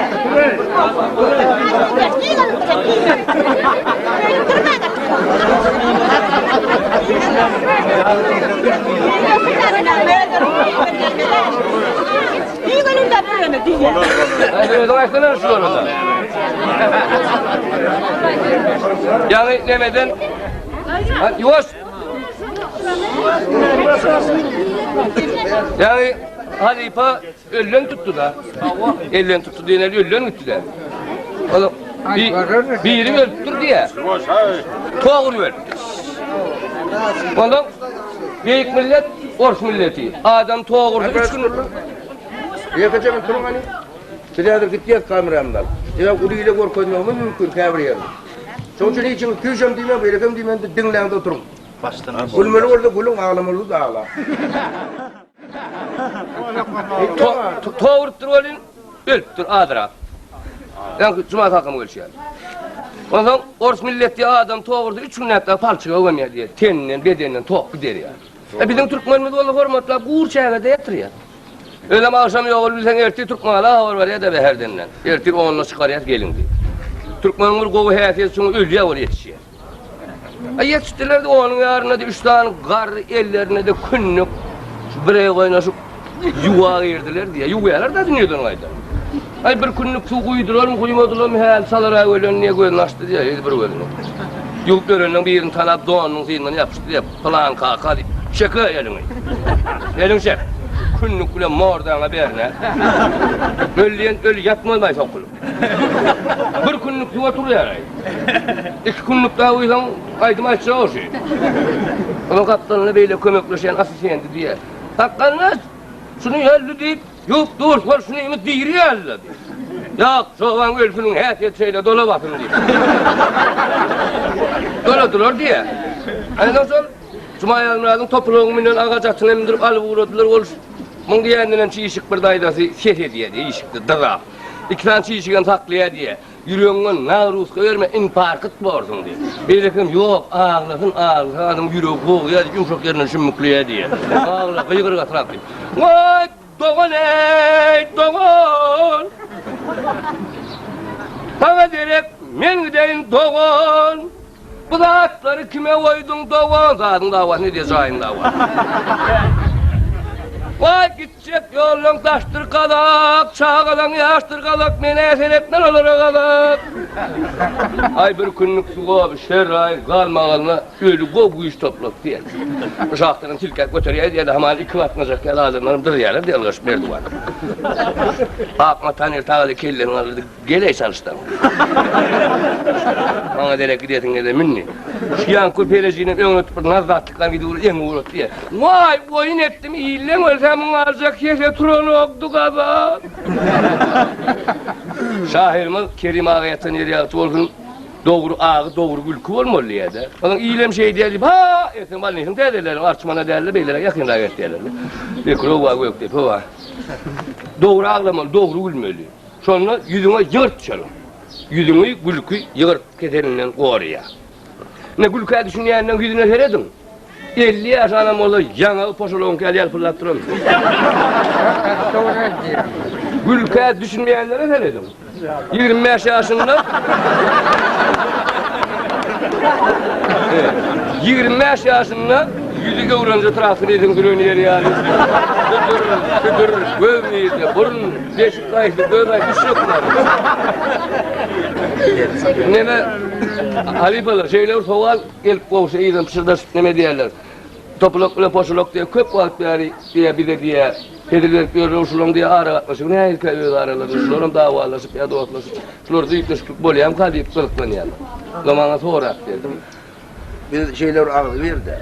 Yani demeden yavaş. Yani Halifa öllen tuttu da. Ellen tuttu diye öllen gitti de. Oğlum biri öldür diye. Toğur ver. Ondan büyük millet Ors milleti. Adam toğurdu 3 gün. Yakacağım durun hani. Bir daha da gideceğiz kameramdan. Ya kuruyla korkuyor mu mümkün kameraya. Sonuçta için küçüm diyemem, birikim diyemem de dinleğinde oturun. Gülmeli orada gülün, ağlamalı da ağla. Toğurttur olun, öldür adıra. Yani Cuma takımı ölçüyor. Ondan Ors milleti adam toğurdu 3 gün hatta palçığa oynaya diye. Teninden, bedeninden toğuk gider ya. Bizim Türkmenimiz valla hormatla Uğurçay'a da yatırıyor. Öyle akşam yok bilsen erti Türkmen'la havar var ya da beherdenden. Erti onunla çıkarıyor gelin diye. Türkmen'in kovu heyetiyesi sonra ölüye var yetişiyor. Yetiştiler de onun yarına da 3 tane kar ellerine de künnük bireye kaynaşıp yuva girdiler diye. Yuvayalar da dinliyordun ayda. Ay bir künnük su koydular mı koymadılar mı heyel salara ölen niye koyun açtı diye bir ölen. Yük ölenin bir yerini tanap doğanın zihinden yapıştı diye plan kaka diye. Şaka elini. Elin şef. Künnük bile mordan berine. Ölüyen ölü yatmay sokulur. Bir künnük yuva duruyor. 2 künnük daha uyulan aydım açsa o şey. Ama kaptanla böyle kömekleşen asisyendi diye. Hakkanız şunu öldü deyip yok dur var şunu imi diri öldü diye. Yok soğan ölfünün heyet şeyle dola bakın diye. Doladılar diye. Ondan sonra Cuma yanlarının topluğumundan ağacatını emindirip alıp uğradılar olur. Bunun diyendinden çiğişik bir daydası ses ediyor diye, işikti, dıra. 2 tane çiğişiken taklaya diye. Yürüyongun navruz verme, in parkıt borsun diye. Bir dekim yok, ağlasın, adam yürüyü boğuya, yumuşak yerine şümmüklüye diye. Ağla, kıyıkırı katırak diye. Vay, doğun ey, doğun! Bana derek, men gideyim doğun! Bu da atları kime koydun doğun? Zadın dava, ne diye zahim dava? Vay git gidecek yolun taştır kalak, çağalan yaştır kalak, mene esenetler olur kalak. Ay bir günlük suğa bir şer ay kalmağına ölü bu iş toplak diye. Uşakların tilkak götürüyor diye de hemen 2 vatnacak ya lazımlarım dır yerler diye alış merdiven. Akma tanır tağlı kellerini alırdı, geley çalıştım. Bana derek gidiyorsun ne de minni. Şiyan kulpereciğinin önüne tutup nazlattıktan gidiyor en uğrat diye. Vay oyun ettim iyilen ölsemin alacak yese tronu oktu kadar. Şahirimiz Kerim Ağa'ya yatan yeri yaktı olsun. Doğru ağı, doğru gülkü olmalı ya da. Onun iyilem şey diyelim, ha! Esin balınızın derdilerin, arçmana derdiler, beylere yakın rağet derdiler. Bir kuru var, gök tepe var. Doğru ağlamalı, doğru gülmeli. Sonra yüzüne yırt çalın. Yüzünü gülkü yırt keteninden koruya. Ne gülküye düşünüyenden yüzüne seredin. 50 yaş anam oldu, yanağı poşolon kel fırlattırın. Gülküye düşünmeyenlere seredin. 25 yaşında 25 yaşında yüzü kıvırınca tarafını edin kırığını yeri yani. Kıtır, gövmeyiz ya, burun, deşik kayısı, gövmeyi düşüyorlar. Neme, halifalar, şeyler soğal, gelip kovsa iyiden pişirde sütleme diyorlar. Topuluk bile poşuluk diye, köp vaat diye, bir de diye, Pedirler diyor, usulun diye ağrı atmışım, ne hikaye öyle ağrılar, usulun davalaşıp ya da otlaşıp, usulur zıyıklaşıp boluyam, kalayıp kırıklanıyalım. Zamanla sonra dedim. Bir şeyler ağzı verdi.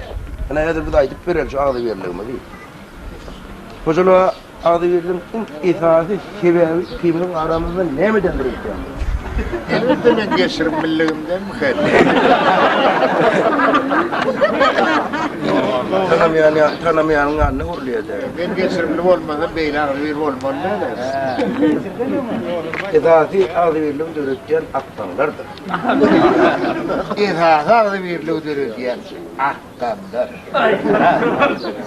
Hani edir bir de aytıp verir şu ağzı verilir mi değil. Hoculuğa ağzı verilir, esası, sebebi, kimin aramızda ne mi dendirir yani? Elbette ben geçirim milliğimden mi khayr? Tanımayanın anne uğurluyor der. Ben geçirimli olmasa beyler ağır olmalı ne der? Esası ağzı verilir dürüstçen aktanlardır. İzahı ağır verirli dürüstyen ahtamdır.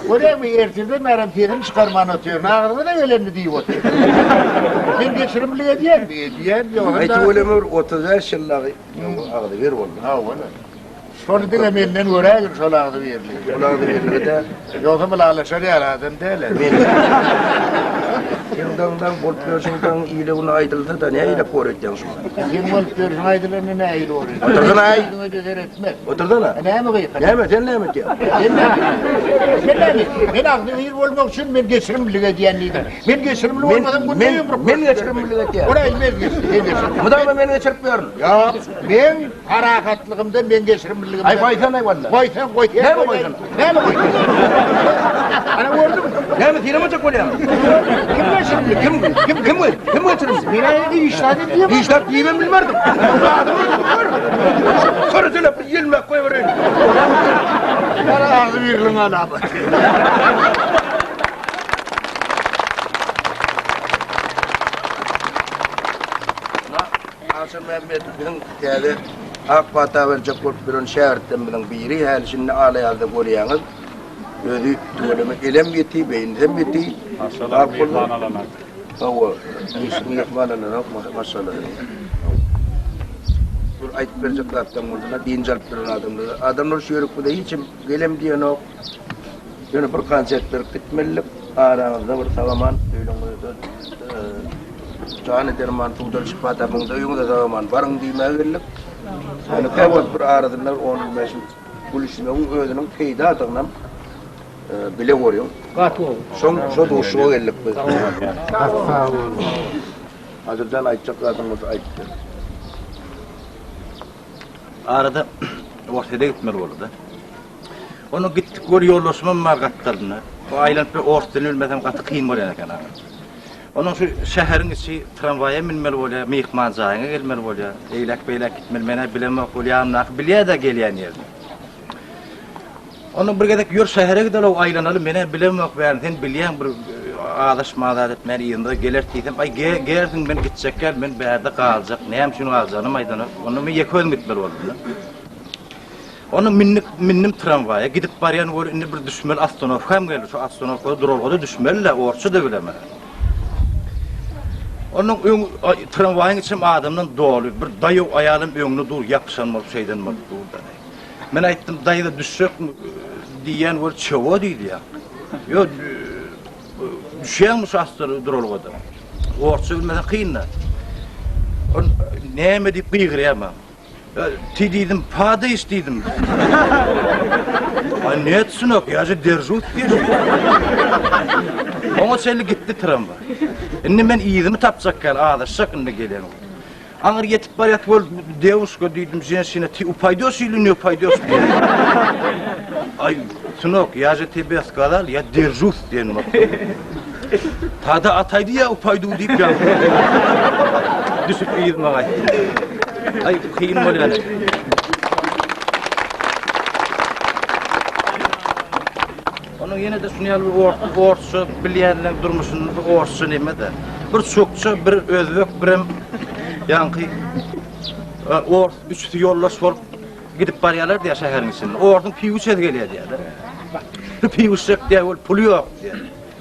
Oraya mı ertirde meram terim çıkarmanı atıyor. Ağırda da önemli değil oturuyor. Ben geçirimli diyen mi? Diyen yok. Aytı ölemir 35 yıllığı ağzı ver oldu. Ha öyle. Sonra da benden uğrayır sol ağzı verirli. Ağzı verilir de Yoksa bile alışır yaradım derler. Yıldan bolup görüşünden iyile bunu aydıldı da ne iyile koruyacaksın şunu? Kim olup görüşün aydınlarını ne eğil oluyor? Oturdun ay. Aydın'a gözer etmez. Oturdun ha? Ne mi kıyık? Ne mi? Sen ne mi diyor? Ben aklı bir olmak için ben geçirimli diyenliydim. Ben geçirimli olmadan bu ne yumruk? Ben geçirim millet ya. Oraya ilmez geçirim. Bu da beni geçirtmiyorsun. Ya ben harakatlığımdan ben geçirimliliğimden. Ay koysan ay valla. Koysan koy. Ne mi koysan? Ne mi koysan? Ana gördün mü? Ne mi? Tine mi çok oluyor? Kim geçirimli? Kim geçirim? Bina iyi işler ediyor mu? İşler iyi ben bilmerdim. Sonra söyle yılma koy vereyim. Bana ağzı verilin ana bak. Asıl Mehmet'in geldi. Akbata verecek korkbirun şehirden bilin biri her şimdi ağlayaldı koruyanız. Ödü tuğlama elem yeti, beyintem yeti. Maşallah mihman alamak. Hava, mihman alamak maşallah. Bu ayet verecekler tamamına din jalpların adamları. Adamlar şuyuruk bu da hiç gelem diyen o. Yani bir konsertler gitmelilik. Aramızda bir sağlaman öylüğünde Canı derman tuğdar şifata bunda öğünde sağlaman varın diyemeyebillik. Yani kaybat bir aradınlar onun meşhur kulüşmeğin öğünün peyda atığından bile koruyor. Son doğuşluğa geldik biz. Hazırdan aytacaklarımız ayttı. Arada ortada gitmeli oldu. Onu gittik gör yollaşma margatlarına. O aylanıp bir ortadan ölmeden katı kıyım oluyor ekan. Onun şu şehrin içi tramvaya binmeli oluyor, mihmancayına gelmeli oluyor. Eylek beylek gitmeli, mene bilemek oluyor, anlak bilye de geliyen yerine. Onun bir gedek yor şehre gidelim o aylanalı, mene bilemek verden bilyen bir ağdaş mağdat etmeyen iyinde gelir dedim. Ay geldim ben gidecekler, ben bir yerde kalacak. Neyem şunu alacağım aydana. Onu bir yekölüm gitmeli oldu. Onu minnim tramvaya gidip barayan var indi bir düşmeli astronot hem gelir şu astronot durulğada düşmeli orçu da bileme. Onun tramvayın içim adamdan dolu bir dayı ayağının önüne dur yapışan mı şeyden mi dur. Ben aytdım dayı da düşecek mi diyen var çavo değil ya. Yok düşenmiş astırı durulgadı. Orça bilmeden kıyınlar. Neyme deyip kıygırayamam. Ti dedim, pada isteydim. Ay ne etsin ok, yazı derzut diyor. Ona seni gitti tramva. Şimdi ben iyidimi tapacak gel, ağdaş sakınla gelen o. Anır yetip var yatı ol, devusko dedim, sine ti upaydos ili ne upaydos diyor. Ay, tunok, yazı tebiyat kadar ya derzut diyen bak. Tada ataydı ya upaydu deyip ya. Düşüp iyidim ağay. Ay, kıyın mı lan? Onun yine de sunyal bir orsu, bilyenler durmuşsun, bir orsu neyme de. Bir çokça, bir özbek, bir yankı, üstü yollaş var, gidip baryalar diye şehrin içinde. Ordun piyuç edgeliye diye de. Piyuç yok diye, pulu yok diye.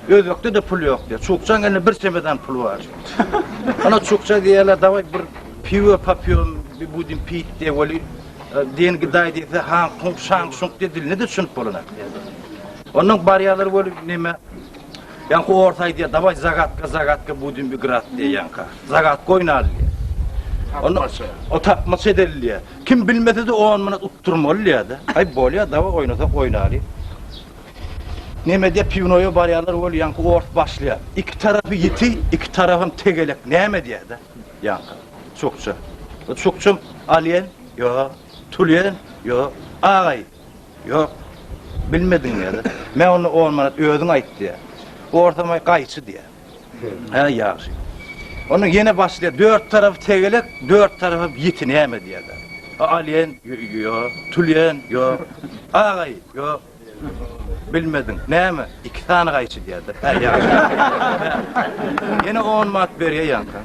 Özbek'te de pulu yok diye. Çokça gene bir semeden pulu var. Ona çokça diyeler, davay bir piyo papyon, bir budin piyit diye, böyle diyen gıday diye, han, kong, şang, şong diye dil, ne de düşünüp bulunak diye. Onun baryaları böyle neyme, yankı ortay diye, davay zagatka budin bir grad diye yanka. Zagatka oynar diye. O tapması edeli diye. Kim bilmedi de o an bana utturmalı diye de. Ay böyle ya, davay oynar diye. Neyme diye piyanoya baryaları böyle yankı ort başlıyor. İki tarafı yiti, iki tarafım tegelek. Neyme diye de yankı. Çokça. Çokça aliyen, yok. Tulyen, yok. Ağay, yok. Bilmedin ya da. Ben onu olmanat ödün ait diye. O ortama kayısı diye. Ha yağışı. Onun yine başlıyor. Dört tarafı tegelek, dört tarafı yiti neyme diye de. Aliyen, yok. Tulyen, yok. Ağay, yok. Bilmedin. Neyme? İki tane kayısı diye de. Ha yağışı. Yine 10 mat veriyor yankan.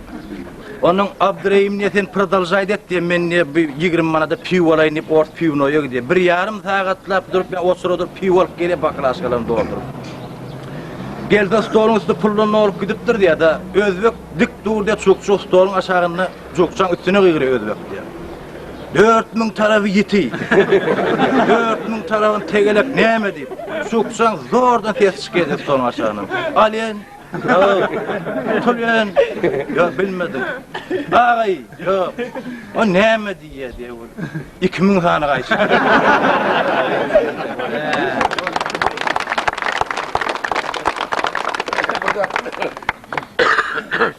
Onun Abdurrahim niyetin pırdalcaydet diye men ne bir 20 manada piv olayınıp ort pivnoya gidiyor. Bir yarım saatlap durup ben o sırada piv olup gele baklaskalarını doldurup. Geldi stolun üstü pullunun olup gidiptir diye da Özbek dik dur diye çok stolun aşağını çokçan üstüne kıygırıyor Özbek diye. 4000 tarafı yiti. 4000 tarafın tegelek neyme deyip. Çokçan zordan tez çıkıyor stolun aşağını. Aliyen. Yok, Tulyen, yok bilmedim. Ağay, yok. O neyme diye bu. 2000 tane kayısı.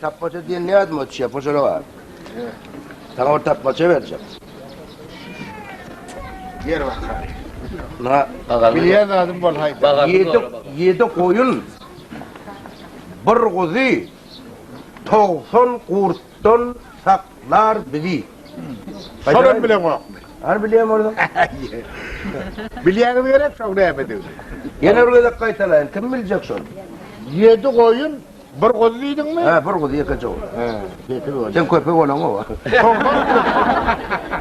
Tapmaca diye ne adım atışıyor? Poşara var. Sana o tapmaca vereceğim. Yer bakar. Bilyen adım bol hayda. Yedi koyun. Bir kuzi. 90 kurttan saklar bizi. Sorun bilen yok. Har bileyim orada. Bilyen verip çok neyme diyor. Yine orada kaytalayın. Kim bilecek sonra? 7 koyun, bir kuziydin mi? Ha, bir kuzi yakaca olur. Peki böyle. Sen köpek olan o var.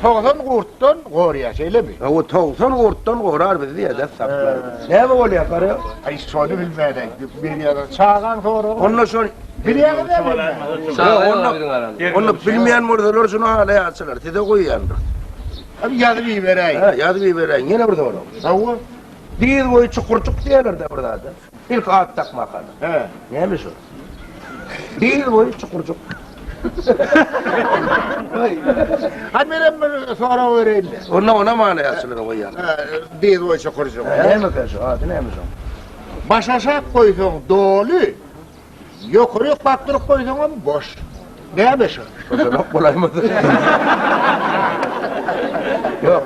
90 kurttan koruya şeyle mi? O 90 kurttan korar bizi diye de saklar. Ne bu oluyor karı? Ay sonu bilmeden bir yerden çağıran sonra. Onunla sonra Bilyen de bilmeden. onu bilmeyen murdalar şunu hala yatsılar. Tide koyuyan. Abi yazı bir vereyim. Ha, yadı bir veren. Yine burada oğlum. Tavuğu. Değil boyu çukurcuk diyorlar da burada da. İlk ağıt takmak adam. He. Neymiş o? Değil boyu çukurcuk. Hadi ben sonra vereyim de. Ona mı hala yatsılar o yan? Değil o çukurcuk. Neymiş o? Adı neymiş o? Başaşak koysun dolu. Yukarı baktırıp koysun ama boş. Neymiş o? O zaman kolay mıdır? Yok.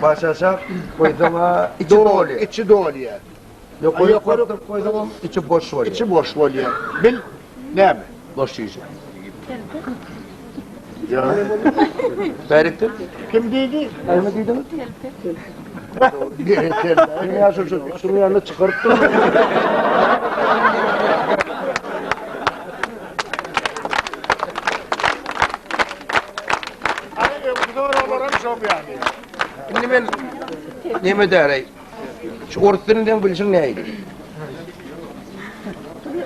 Başaşak koyduğuma içi dolu. İçi dolu ya. Yukarı koyduğuma içi boş oluyor. İçi boş oluyor. Bil. Ne mi? Boş yiyeceğim. Ya. Beriktir. Kim dedi? Elime giydin mi? Gerekirler. Ya şunu yanına çıkarıp dur. Şimdi ben neyime derey? Şu ortasından bilsin neydi?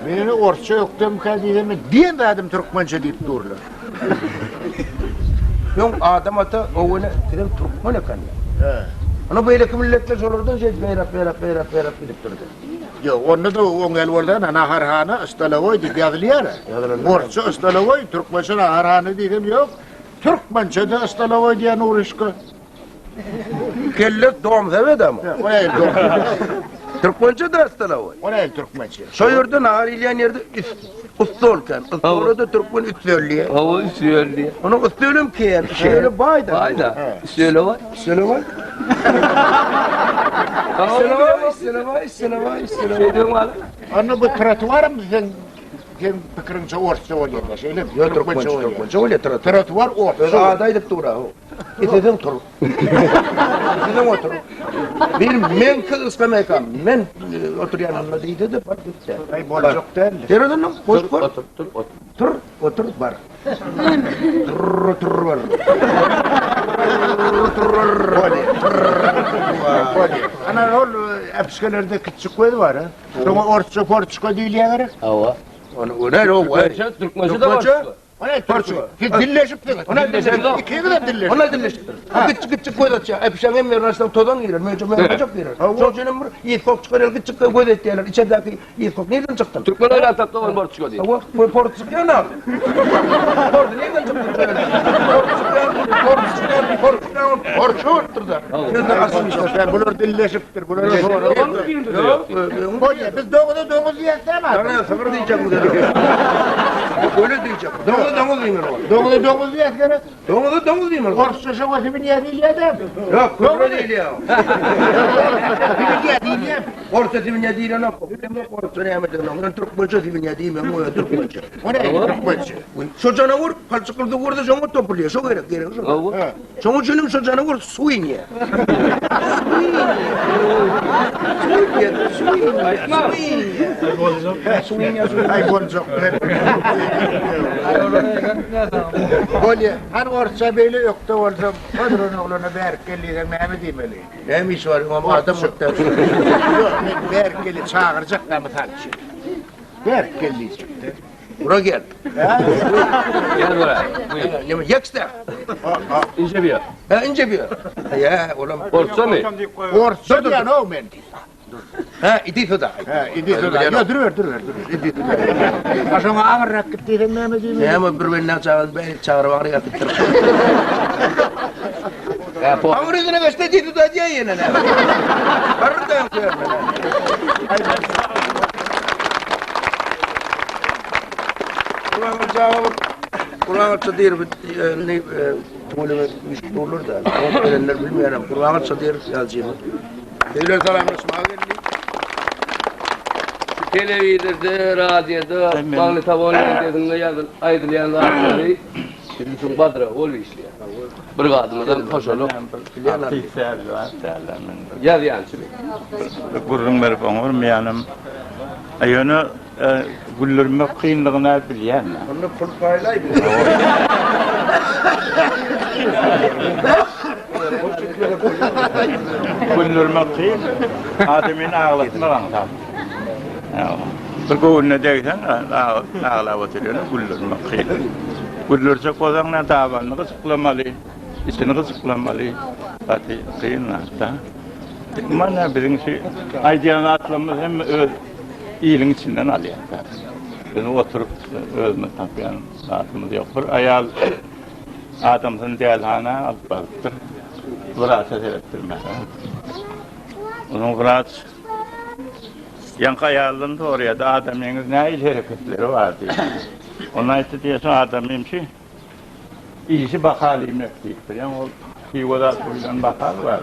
Beni orça yoktum kadiyemi diyen de adım Türkmençe deyip dururlar. Yok adam ata o ne? Dedim Türkmen kan ya. Ana böyle ki milletler sorardı şey beyrap gidip durdu. Yok, onu da oňel boldan Naharhana Istalovoy diýip ýazylýar. Orçça Istalovoy, Türkmençe Naharhana diýdim ýok. Türkmençe Istalovoy diýen uruşka. Kelle doğum sevedi ama. O el doğum. Türkmençe de Istalovoy. O el Türkmençe. Şu yerde nahar ileyen yerde üstolken. Üstolda Türkmen üstölüye. Hava üstüyor diye. Onun üstölüm kiyen. Şöyle bayda. Hayda. Söyle var. Söyle var. Şey diyorum abi. Onu bu trotuar mı sen pikirinçe orçça bolýar, şeýle mi? Yok Türkmençe öyle tırı. Trotuar Öz orçça. adaydık dura o. İtedin tur. İtedin otur. Bir men kız istemekam. Men oturyanımda deydi de var gitti. Ay boljak däl. Teredin mi? Boş koy. Otur. Tur, otur var. Tur var. Ana ol apskelerde küçük koydu var ha. Sonra orçça porçka diýilýär. Hava. Onu ne o? Türkmençe de var. O ne porçka? Dilleşip de. Ona dilleşip de. İki de dilleşip. Ona dinleştir. Küçük koydu ya. Epşen em yarasından todan girer. Mece çok girer. Çok canım var. Yiğit kok çıkarır küçük koydu ettiler. İçerideki yiğit kok nereden çıktı? Türkmen öyle tatlı var borçko diye. Bu porçka ne? Porçka nereden çıktı? Porçka ortada. Nereden asıl işte. Bunlar dilleşiptir. Bunlar sonra. Biz doğuda yesem abi. Sana sıfır diyeceğim bu dedi. Öyle diyeceğim. Domuz diyeyim ben. Doğuda yesem. Domuz diyeyim ben. Orçça şovası bir yer değil adam. Yok, kuru değil ya. Bir yer değil ya. Orta dibine değil ana. Orta ne yapacağım? Ben Türkmençe dibine değil ben. O ya Türkmençe. O ne Türkmençe? Şu canavar palçıkırdı vurdu sonra topluyor. Şu gerek. Hava. Sonra canım şu canavar su iniyor. Ay boncuk. Bolye, han orça beýle ýokda bolsam, padron oglana berkelliýär, näme diýmeli? Ne iş var ama adam muhtaç. Ýok, men berkeli çağırjak näme tançy. Berkelliýär. Bura gel. Gel buraya. Ne yaksta? İnce bir yer. Ha ince bir. Ya oğlum. Borçsa mı? Orça diýen o men. Ha idi da. Ha, idi da. Ýa dur. Idi da. Aşama ağırrak gitdiň näme diýmeli? Ne ama bir benden çağır ben çağırıp ağrı yaptır. Ya po. Ağrıdına göster idi da diye yine ne. Bardan koyar. Kur'an çadır ne böyle müşkül olur da. O gelenler bilmiyorum. Kur'an çadır yazacağım. Devlet selamlaşma geldi. Televizyonda, radyoda, magnetofon dediğinde yazın, aydınlayan rahatları, bütün badra, ol işliyor. Bir kadınlardan hoş olup, yaz yani şimdi. Gurrun berip oňur meýanym. Aýony güllürme kynlygyny bilýän. Onu pul paylayıp. Güllürme kyn, adamyny aglatmagan tam. Bir gowunna degsen, ağlap oturýar, güllürme kyn. Güllürse kozagna tabanlygy sıklamaly, içini gysıklamaly. Ati kyn hatta. Mana birinçi aýdýan atlamyz hem öz iyiliğin içinden alýar. Beni oturup özüme tapýan zatymyz ýok. Bir aýal adamsyň dälhana alyp barypdyr. Wraç edipdir. Onuň wraç ýanky aýalyň torýada adamyňyz näil hereketleri bar diýdi. Ona aýtdy diýse adamymçy iyisi bakalymyk diýipdir. Ýani ol hiwada boýdan bakal bar.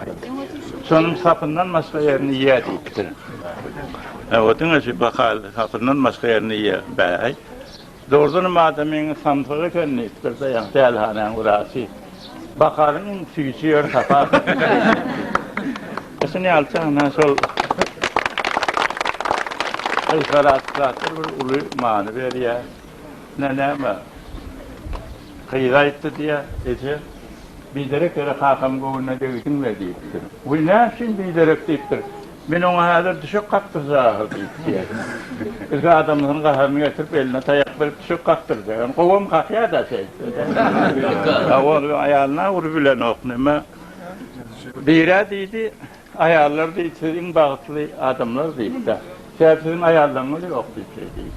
Şonuň sapyndan başga ýerini ýetipdir. Otyň eşi bakal sapyndan başga ýerini ýetbäý. Doğrudan adamyň samtygy kennitdir da ýa dälhanaň wraçy. Bakaryň süýçi ýer tapar. Esini alçaňa şol Ayfaratlar uly many berýär. Näme? Kıyraýtdy diýe, eje biderek göre kakam gowuna degin we diýipdir. Bu näçin biderek diýipdir. Men oňa häzir düşük kakdyrjak diýip. Bir adamyň gaharyny getirip eline taýak berip düşük kakdyrjak. Gowum kakýa da şey. Awol aýalyna urup bilen oknema. Bira diýdi, aýallar diýdi, iň bagtly adamlar diýdi. Sebepsizin ayarlanma da yok bir şey değil.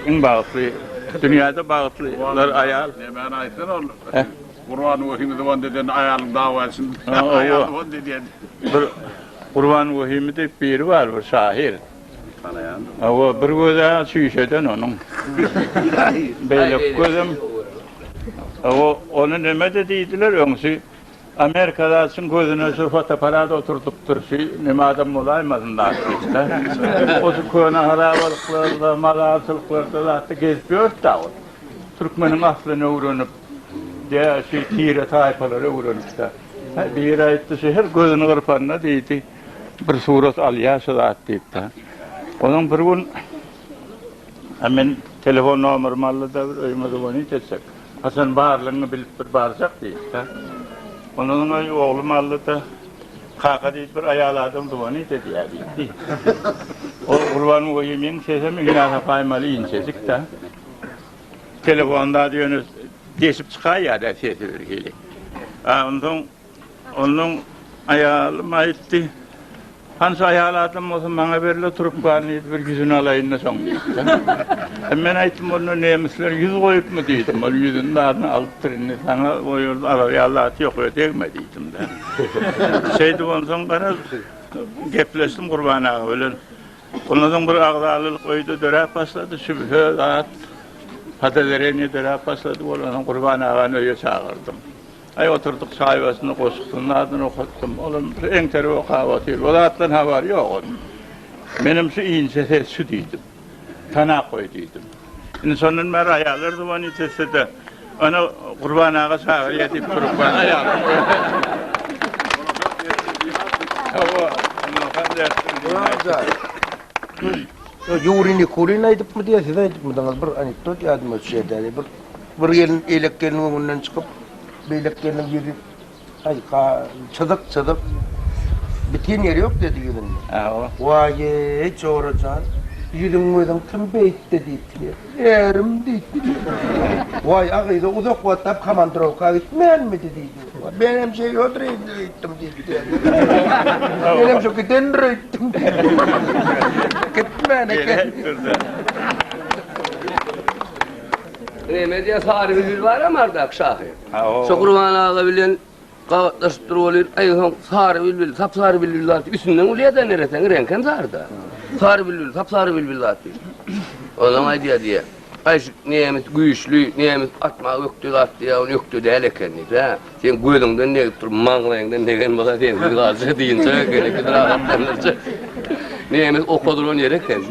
En bağıtlı, dünyada bağıtlılar ayar. Ben aytdan ol. Kurban vahimi de deden ayarın davasın. Ayarın deden. Kurban vahimi de biri var, bir şahir. Ama bir göze süyüşeden onun. Böyle gözüm. Ama onu ne de dediler önsü. Amerika'da için gözüne şu fotoğrafta oturtup duruşu, ne adam olaymadınlar işte. O şu köyüne harabalıklarda, malasılıklarda da gezmiyor da o. Türkmenin aslını uğranıp, diye tire tayfaları uğranıp da. Bir ayette her gözünü kırpanına deydi, bir surat alyası da deyip de. Onun bir gün, hemen telefon numarımı alıp da bir öymedi onu etsek. Hasan bağırlığını bilip bir bağıracak deyip de. Onun oğlum aldı da kaka deyip bir ayağladım duvanı dedi ya deyip. O kurbanın o yemeğin sesimi günahı paymalı incecik de. Telefonda diyorsunuz desip çıkar ya da sesi bir geli. Onun ayağıma itti. Hansı ayağladım olsun bana böyle turup bağlanıydı bir yüzünü alayınla son deyip. Ben aytım onu neymişler yüz koyup mu dedim. O yüzünün adını alttırın. Sana o yolda ayağlatı yok ödeyme dedim de. Şeydi ondan bana gepleştim kurban ağa öyle. Ondan bir ağdalılık oydu döre başladı. Sübhü at pataderini döre başladı. Ondan kurban ağanı öyle çağırdım. Ay oturduk sayfasını koştum, adını okuttum. Oğlum en terör o kahvatıyor. O da atlan haber yok onun. Benim şu ince ses şu dedim. Tana koyduydum. İnsanın mer ayarlardı bana itese de. Ona kurban ağa çağır yedip durup bana ayarlar. Yurini kurini edip mi diye size edip mi dangal bir anekdot yadıma şeyde bir gelin elek gelin ondan çıkıp belek gelin yürü ay çıdık bitin yeri yok dedi gelin. Vay hiç uğraşan yürümüden kim beyt dedi erim dedi. Vay ağıydı uzak vattap kamandro kayıtmayan mı dedi. Benim şey oturayım ettim dedi. Benim şu giden ettim. Gitmene Medya sarı bir var ama ardak şahı. Şu kurban ağa bilen qavatlaştırıp olur. Ayhan sarı bilbil, sap sarı bilbil zat. Üstünden uliya da nereden renken sarda. Sarı bilbil, sap sarı bilbil zat. O zaman diye. Ayşık niyemet güçlü, niyemet atma öktü zat diye onu öktü de elekenni ha. Sen gözünden ne tutup manglayından negen bana sen gazı deyince gene bir rahatlanırsa. Niyemet o kadar on yere kendi.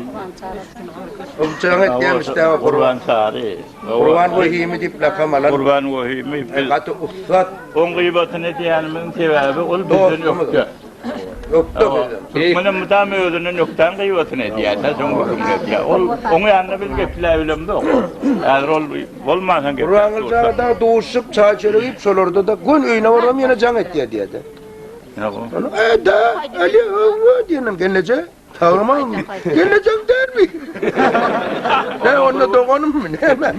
Uçağın etmişte o kurban sarı. Kurban vahimi dip lakamalar. Kurban vahimi. Katı ustad. On gıybatını diyanımın sebebi ol bizden yoktu. Yoktu. Türkmenin müdami ödünün yoktan gıybatını diyan. Onu yanına bir gepile bilim de yok. Eğer olmazsan gepile. Kurbanın çağda doğuşup çay çeleyip solurdu da gün öyle varam yine can et diye de. Onu da Ali o diyelim gelece. Tamam mı? Geleceğim der mi? Ne onunla doğanım mı? Ne ben?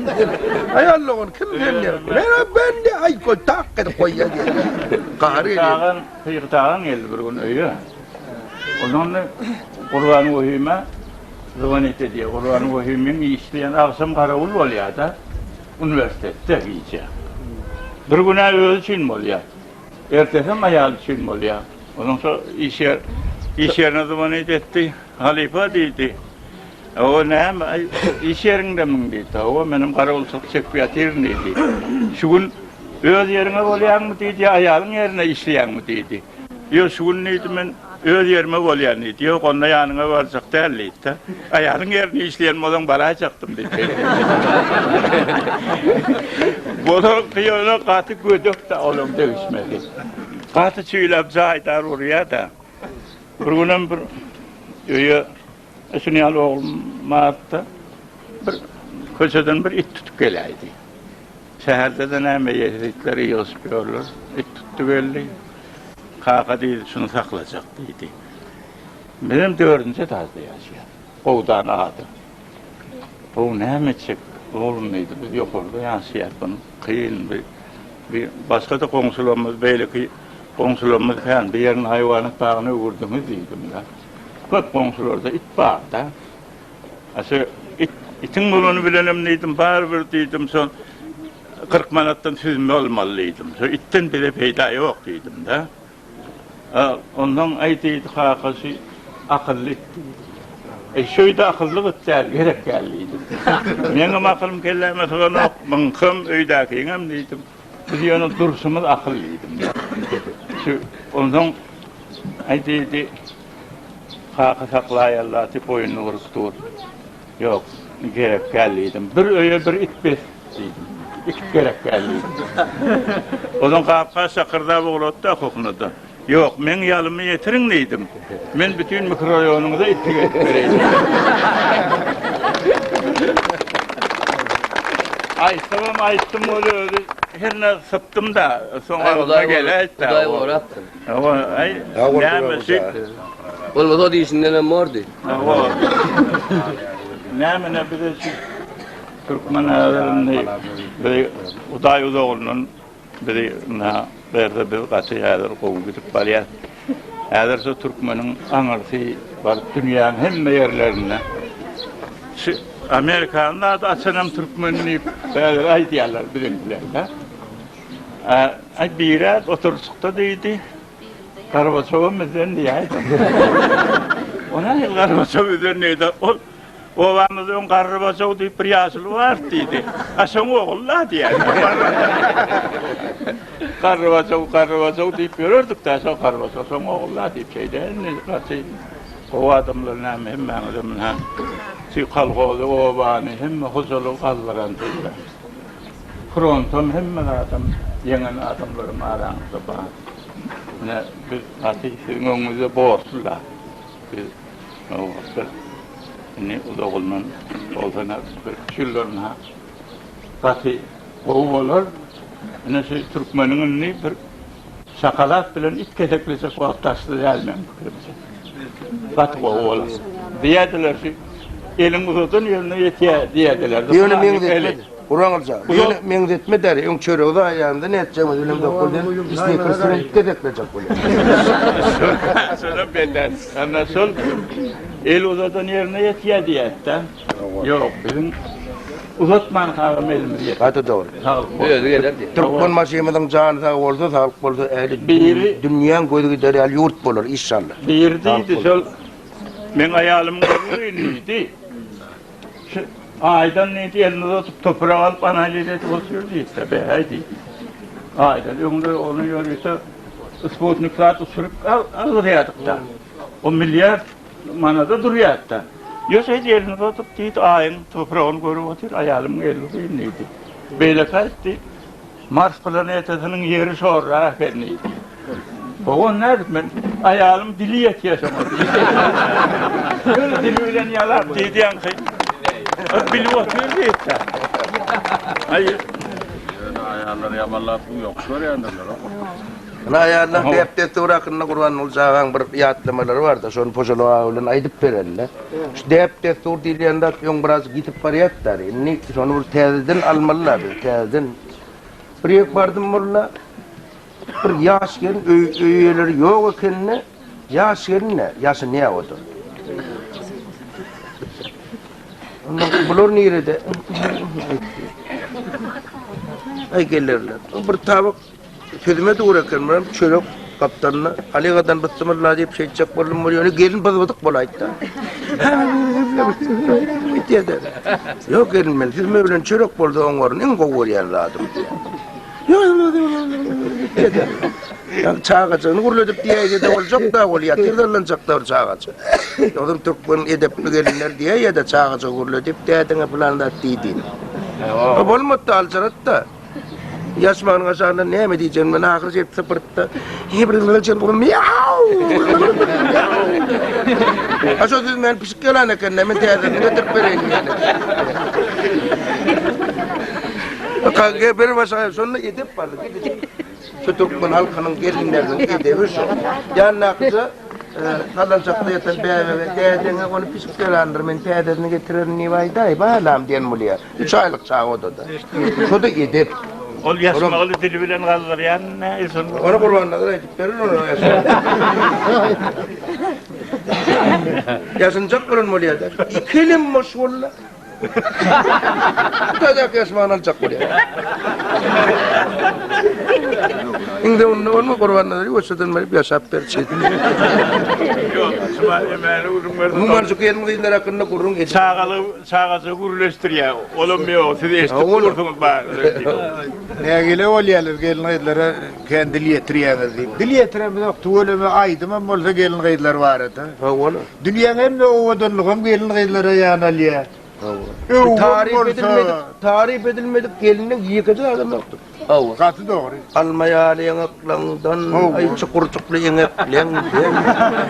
Ay Allah'ın kim bilir? Ben de ay koy tak koyuyor diye. Kahri. Kıyırtağın geldi bir gün öyle. Onunla Kurban vahime zıvanete diye. Kurban vahimin işleyen akşam karavul oluyor da üniversitede iyice. Bir gün öyle için oluyor. Ertesi ayal için oluyor. Ondan sonra iş yerine zıvanete etti. Halife dedi. O ne iş yerinde mi dedi. O benim karavulsuz çekmeyatirim dedi. Şu gün öz yerine oluyan mı dedi, ayalın yerine işleyen mi dedi. Yok şu gün neydi ben öz yerime oluyan dedi. Yok onunla yanına varacak derliydi. Ayalın yerine işleyen mi olan bana çaktım dedi. Bunu kıyona katı gödük de oğlum dövüşmedi. Katı çiğlep zaydar oraya da. Bir günüm bir öyle Esiniyal oğlum Mart'ta bir köşeden bir it tutup geleydi. Şehirde de ne meyetlikleri yazıyorlar. İt tuttu geldi. Kaka dedi şunu saklayacak dedi. Benim 4. tazda yaşıyor. Oğdan adı. O ne meçek oğlum neydi? Biz yok orada yansıyat bunu. Kıyın bir başka da konsulomuz böyle ki konsulomuz falan bir yerin hayvanı tağını vurdunuz dedim da. köp goňşularda it bar da. Aşy itin bolany bilenem diýdim, bar bir diýdim, son 40 manatdan süzme olmalydydım. So itten bile peýda ýok diýdim da. Ondan aýdydy hakysy akylly. Şöýde akyllyk etär gerek gelýidi. Meňem akylym kelläme soňra mümkin öýdäki hem diýdim. Biz ýöne durşumyz akyllydydım. Şu ondan aýdydy hakysy saklaýarlar diýip oýuny urupdur. Ýok, gerek gelýidim. Bir öýe bir it bes diýdim. İki gerek gelýidi. Ondan gapka sakyrda bolupdy hokunuda. Yok, men ýalymy ýetirin diýdim. Men bütün mikroraýonyňyza ittik etdireydim. Aýtdym öyle herne sypdym da, soňra gelýär. Hudaý goraktyn. Ay, näme Olmaz o diýişinden hem mordy. Näme bilesi Türkmen ağalarını bir Hudaý uzaglynyň bir berde bir gaty ýalar gowy gidip barýar. Häzirse türkmeniň aňarsy bar dünýäniň hemme ýerlerinde. Şu Amerikanda da açanam türkmenini bäder aýdýarlar bilenler da. Ay birat otursukda diýdi. Gorbaçow mezden diýdi. Ona Gorbaçow mezden diýdi. Obamyzyň Gorbaçow diýip bir ýaşly bar diýdi. Aşaň ogullar diýdi. Gorbaçow diýip görürdik da, şo Gorbaçow soň ogullar diýip şeýden gaty. O adamlar näme hemmeňizden şu kalgoly obany hemme hoşaly gallaran diýdiler. Frontom hemme adam ýeňen adamlarym araňda bar. Ne bir gaty öňümizde borçlar. Biz ne uzaglynyň bolsana bir şüllerine gaty gowalar. Ne şu türkmeniň bir şakalat bilen it keteklisek wagtdaşdy gelmem. Gaty gowalar. Diýediler ki elin uzatın ýerine ýetýär diýediler. Ýöne meňzetme. Quran alsa. Ýöne meňzetme der. Öň çöreğde aýanda netjemiz bilen dokuldan istek kırsyň keteklecek bolar. Şöyle beder. Ana sol el uzatın ýerine ýetýär diýetdi. Ýok, bizim uzatman hagym elimiz ýetdi. Gaty dogry. Öýde geler diýär. Türkmen maşymyň jany sag bolsa, sag bolsa, äli dünýäň göýdügi derýal ýurt bolar inşallah. Bir diýdi sol men aýalym görýärdi. Aydan ne diýeni tutup toprağa alıp analiz edip oturýardy. Tabii haydi. Aydan öňde onu ýörýse Sputnik saat usurup alýardyk da. 10 milyar manada durýardy da. Ýöse diýeni tutup diýdi aýyň toprağını görüp otur, aýalym geldi. Beýle kaçdy. Mars planetasynyň ýeri şorra ekeni. Oğlan nerede ben? Ayağım dili yetiyor sana. Öyle dili bilen yalar dedi yankı. Biliyor oturuyor işte. Hayır. Ayarları yamanlar yok. Şöyle yandılar. Ana ayarlar depte turakynda Kurban ulsagan bir ýatlamalar bar da, şonu poşalawa bilen aýdyp bererler. Şu depte tur diýende ýoň biraz gitip barýatlar. Indi şonu bir täzeden almalylar, täzeden. Bir ýek bardym bolla. Bir ýaş gelin öýeleri ýok ekenine, ýaş gelinne, ýaşy näme boldy? Onda bular nerede? Ay gelirler. Bir tabak hizmet uğrakan bilen çörek kaptanına Aligadan bitsimler diýip şeýçek boldum bolýany gelin bazydyk bolaýdy. Bitýär. Ýok gelin men hizmet bilen çörek boldy oňaryň en gowy ýerladım. Ýa çağaçyny gurulýyp diýýär de boljak da bolýar, tirlenjekler çağaçy. Ýa-da türkmen edepli gelinler diýär ýa-da çağaçy gurulýyp diýýär planda diýdi. Bolmady alçaratda. Yaşmanyň aşagynda näme diýjem men ahir jep sıpırtda. Hebrillerçen bu miau. Aşo diýdim men pişik gelen eken men täze götürüp bereýin. Kage bir başa şonu edip bardy. Şu Türkmen halkynyň gelinleriniň edebi şu. Ýanakça talançakda ýatan bäwe täzeňe onu pişik gelendir men täzeni getirenini baýday balam diýen bolýar. 3 aýlyk çağı oda. Şu da edip. Ol ýaşmaly dili bilen gallar ýa-ni esun. Ona gurbanlar aýdyp berin onu ýaşmaly. Yaşınacak kılınmalı ya da. İkelim maşallah. Kadak yaşman alacak buraya. İngde onu kurbanları yoksadan beri bir yaşap perçeydi. Umarcık yerin gıylar hakkında kurun geçti. Sağası gurleştiriyor. Olmuyor. Siz eşit olursunuz bari. Ne gele olyalar gelin gıylara kendi dil yetiriyorlar diyeyim. Dil yetiremez yok. Tuğuleme aydım ama olsa gelin gıylar var eti. Ha oğlum. Dünyanın en de o vadırlığım gelin gıylara yanalya. Tarif edilmedik gelinin yıkıcı adam yoktur. Katı doğru. Almayalı yanaklarından, ay çukurcuklu yanaklarından,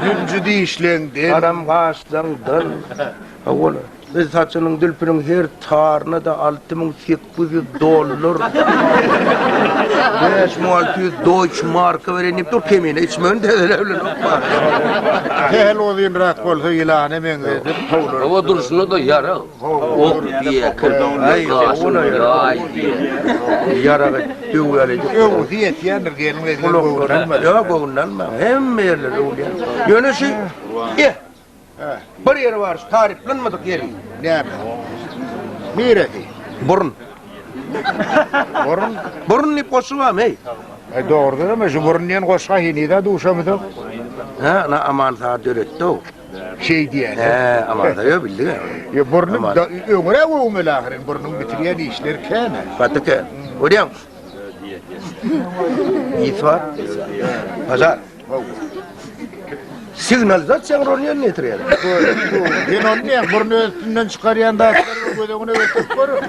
Düncü deyişlerden. aram kaşlarından. Oğlum. Biz saçının dülpünün her tarına da $6,800. 5,600 Deutsch marka verenip dur kemine içmeyin dediler öyle lokma. Tehel olayım rahat olsa ilan hemen edip. Hava duruşuna da yara. Ok diye kırdım. Ay Ay diye. Yarağı tüyülecek. Yok diyet yanır gelin edip. Yok oğlunlanma. Hem yerleri oluyor. Yönüşü. Ye. Bir yeri var. Tariflenmedik yeri. Ne yapayım? Mireti. Burun. Burun niposu var mı? Doğrudur ama şu burundan koşka hini de duşamadık. Ha, na aman saat öğretti o. Şey diyen. He, aman da yok bildi. Ya burnum da ömre ömre ahirin burnum bitiriyen işler kâne. Batık. Oraya. İtfar. Pazar. Signalizasyon rolünü ne getiriyor? Ben onu ne burnu üstünden çıkarıyan da gözüne ötüp koru.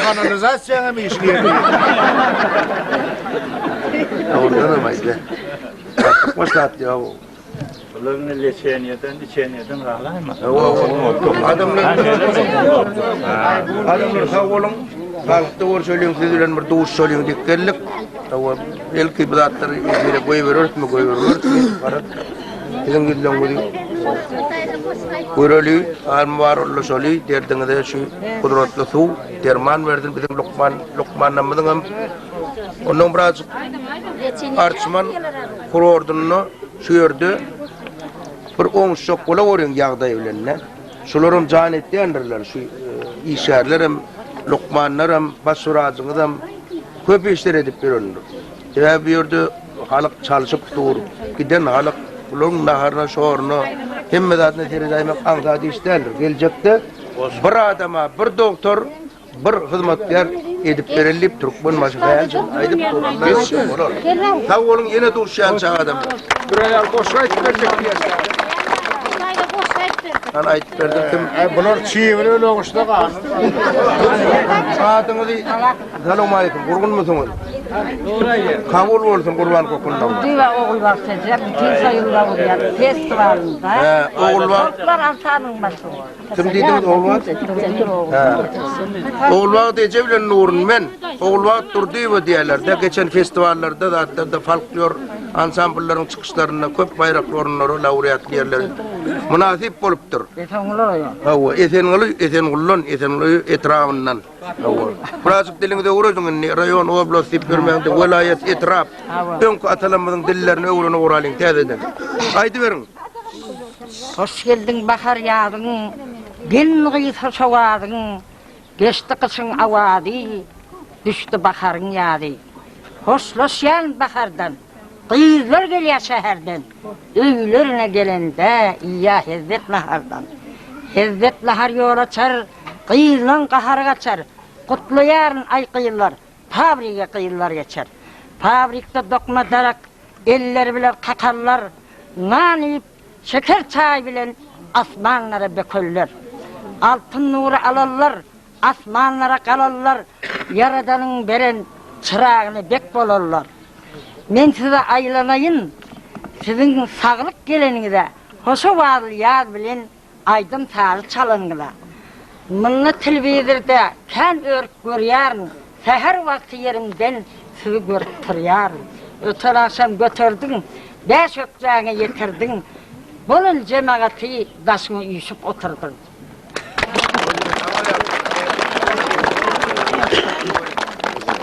Kanalizasyona mı işliyor? Orada da maydı. Başlat ya. Bunların leçeniyeden rahlayma. Adamlar sağ olun. Halkta var söyleyin, sizden bir doğuş söyleyin dikkerlik. El kıyıbıdatları izlere koyuveririz mi koyuveririz mi? Bizim gülden koyuyor. Kuyruğu, almar ollu söylüyor. Derdine de şu kudretli su. Derman verdin bizim Lokman namıdın hem. Onun biraz arçman kuru ordununu sürdü. Bir 10 şokola vuruyor yağda evlerine. Şularım can etti anırlar şu işerler hem Lokmanlar hem basuracını hem köp işler edip veriyorlar. Ya bir yerde halk çalışıp dur. Giden halk bunun naharına şoruna hemmedatına terizaymak anzadi işlerler. Gelecekte bir adama bir doktor bir hizmetkar edip verilip Türkmen maşgayalcı aydıp dururlar. Sağ olun yine duruşan çağ adam. Buraya koşka etmeyecek diye. Ana ayıp verdim. Bunlar çiğveri öyle olmuştu kan. Saatinizi selam aleyküm. Kurgun musunuz? Kabul olsun kurban kokundan. Diva oğul var sizce, bütün sayılar oluyor. Festivalında. Oğul var. Çocuklar Antalya'nın başı. Kim dediniz oğul var? Oğul var diyeceğim Nurun men. Oğul var durduğu diyorlar. Da geçen festivallerde da folklor ansambulların çıkışlarında köp bayraklı oyunları, laureat yerleri münasip boluptur. Hawa etengullon etrafından. Hawa. Birazcık dilinde uğraşın ne rayon oblast tiplermende vilayet etraf. Önkü atalanmadın dillerini öğrene uğralın tezeden. Aydı verin. Hoş geldin bahar yağdın, gelin gıysa şovadın, geçti kışın avadi, düştü baharın yağdı. Hoşlaşyan bahardan, kıyızlar geliyor şehirden, öylerine gelende iya hezzet nahardan. Hezzet nahar yol açar, kıyızlan kahar kaçar, kutlu yarın ay kıyırlar, fabrika kıyırlar geçer. Fabrikta dokma darak, eller bilen kakarlar, nan yiyip, şeker çay bilen asmanlara beköller. Altın nuru alallar, asmanlara kalallar, Yaradanın beren çırağını bek bolarlar. Men size aylanayın, sizin sağlık geleninize, hoşu varlı yaz bilen aydın sağlı çalınıla. Mınlı televizirde kan örk görüyarın, seher vakti yerimden sizi görüp turuyarın. Öter akşam götürdün, 5 ökçağını yetirdin, bunun cemaati başına uyuşup oturdun.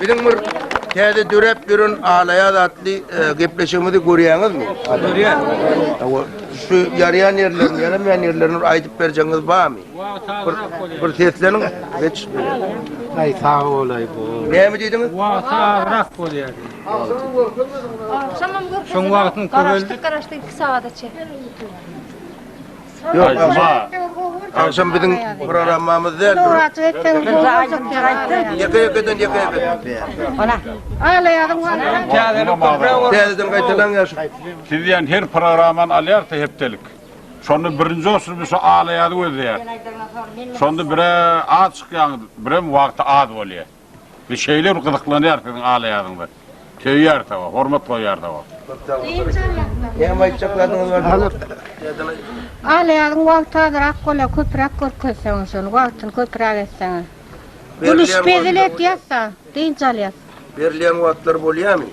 Bizim bir Täze dürep birin alaya atlı gepleşmedi görýäňiz mi? Görýän. Şu yarayan yerlerini, yaramayan yerlerini aýdyp berjeňiz barmy? Bir seslenin hiç. Ay sağ olay bu. Näme diýdiňiz? Sağrak bolýar. Şoň wagtyň köpeldi. Garaşda 2 saatçı. Yok ama akşam bizim programımızda yaka-yakadan Ona. Ağlayadım ona. Tezden kaytalan yaşa. Siz diýen her programan alýar-da hepdelik. Şonu birinji olsun şu ağlaýady gözleýär. Şonda bire az çykýan, bire wagty az bolýar. Bir şeyler gyzyklanýar senin ağlaýadyňda. Töýýär tawa, hormat goýýar tawa. Näme aýtjaklardyňyz var? Ağlayadım vaktadırak kola köprak körkösen şonu vaktın köprak etsen. Buluş bezilet yasa, deyin çalyas. Berliýän wagtlar bolýarmy?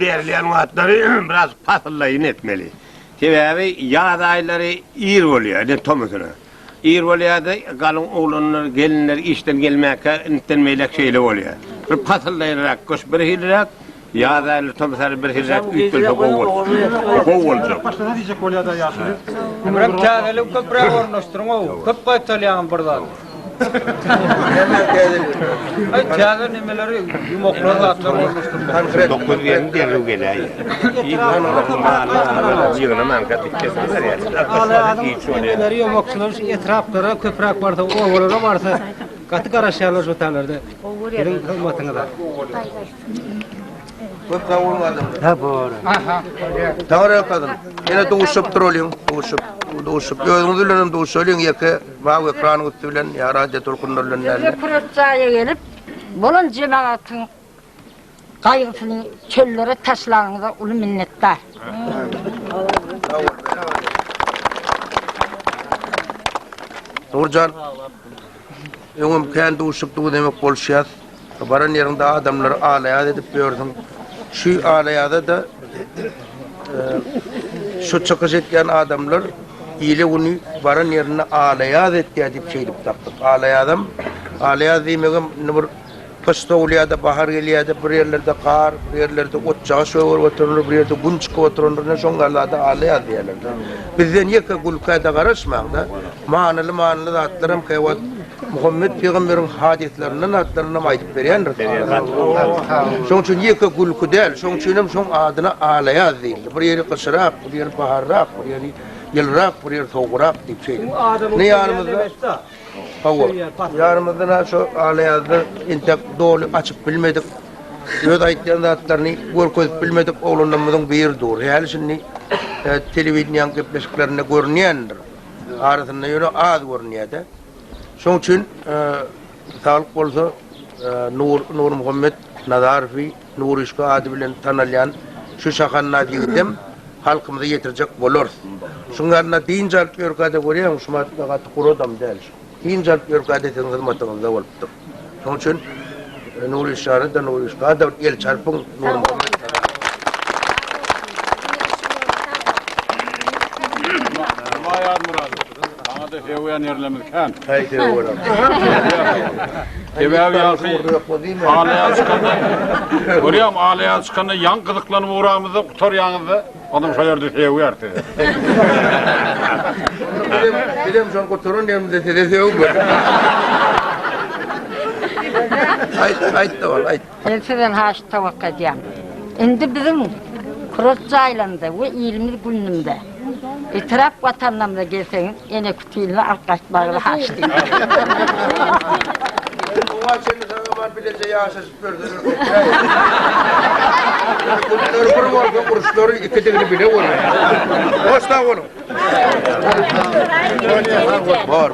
Berliýän wagtlary biraz pasyllaýyn etmeli. Sebäbi ýaz aýlary ýer bolýar, ne tomasına. Ýer bolýardy, galyň oglanlar, gelinler işden gelmäke intенmeýlek şeýle bolýar. Bir pasyllaýarak, goş bir hilrak, ýaz aýlary tomasary bir hilrak ütülse gowul. Gowuljak. Diýjek bolýar da ýaşy. Emre kädeli köprak ornaşdyryň o. Köp gaýtalýan birden. Ay käde nimeleri yumoklar atlar ornaşdyryň. 9 ýerni derlew gelýär. Ýygyna manka dikketler ýa. Nimeleri yumokçylar etraplara köprak barda, owalara barsa gaty garaşýarlar jotalarda. Benim hymmatyňda. Köpden bolmadyň. Ha bora. Aha. Tawara kadın. Ene duşup duralım, duşup. Özüňiz bilen duşalyň ýeke baý ekranyň üstünden ýa radio tolkunlaryň näle. Pırıtçaya gelip, bunun cemaatın kaygısını çöllere taşlarınıza ulu minnettar. Nurcan, öňüm kendi duşup dur demek bolşýar. Baran ýerinde adamlar ağlaýar edip gördüm. Şu ağlaýada da şu çıkış etken adamlar iyile onu baran yerine ağlaýar etdiýär diýip şeýdip tapdyk. Ağlaýadam, ağlaýar diýmegem bir kışta olýarda, bahar gelýärdi, bir ýerlerde kar, bir ýerlerde otjagy şöwer oturur, bir ýerde gün çykyp oturur, şoňlarda ağlaýar diýerler. Bizden ýeke gulkada garaşmaňda, manyly zatlarym käwat Muhammed Peygamberiň hadislerinden atlaryny aýdyp berýändir. Şoň üçin ýeke gulku däl, şoň üçin hem şoň adyna ağlaýar diýildi. Bir ýeri kışrak, bir ýeri baharrak, bir ýeri ýylrak, bir ýeri soğurak diýip şeýle. Ne ýanymyzda? Hawa. Ýarymyzda şu ağlaýardy, intek dolu açyp bilmedik. Öz aýtýan zatlaryny görkezip bilmedik, oglanlarymyzyň bir dur. Ýaly şunny telewizion gepleşiklerinde görnýändir. Arasynda ýöne az görnýärdi. Şoň üçin sağlyk bolsa Nur Muhammed Nazarfi, Nur Işka ady bilen tanalýan şu şahanna diýdim, halkymyza ýetirjek bolar. Şuňarna diýinjal ýörgäde görýän şumatda gurodam däl. Diýinjal ýörgäde seňiz matyňyzda bolupdyr. Şoň üçin Nur Işka da Nur Işka da el çarpyň Nur Muhammed Heweyan yerlemez kan. Haydi oğlum. Heweyan ağlayan çıkanda. Görüyorum ağlayan çıkanda yan kızıklanıp uğrağımızda kutar yanımızda. Adam şayardı heweyan dedi. Bilem şu an kuturun yanımızda sedesi yok mu? Ayt da ol, ayt. Ben sizden haş tavak edeyim. Şimdi bizim Kurotçu aylanda ve 20 günümde İtiraf vatanlarına gelseniz ene kutuyla arkadaşlarla haştı. Oğa seni sana var bilece yaşasıp gördürür. Bunları bir vardı, kuruşları iki degini bile olur. Hoş da oğlum. Var.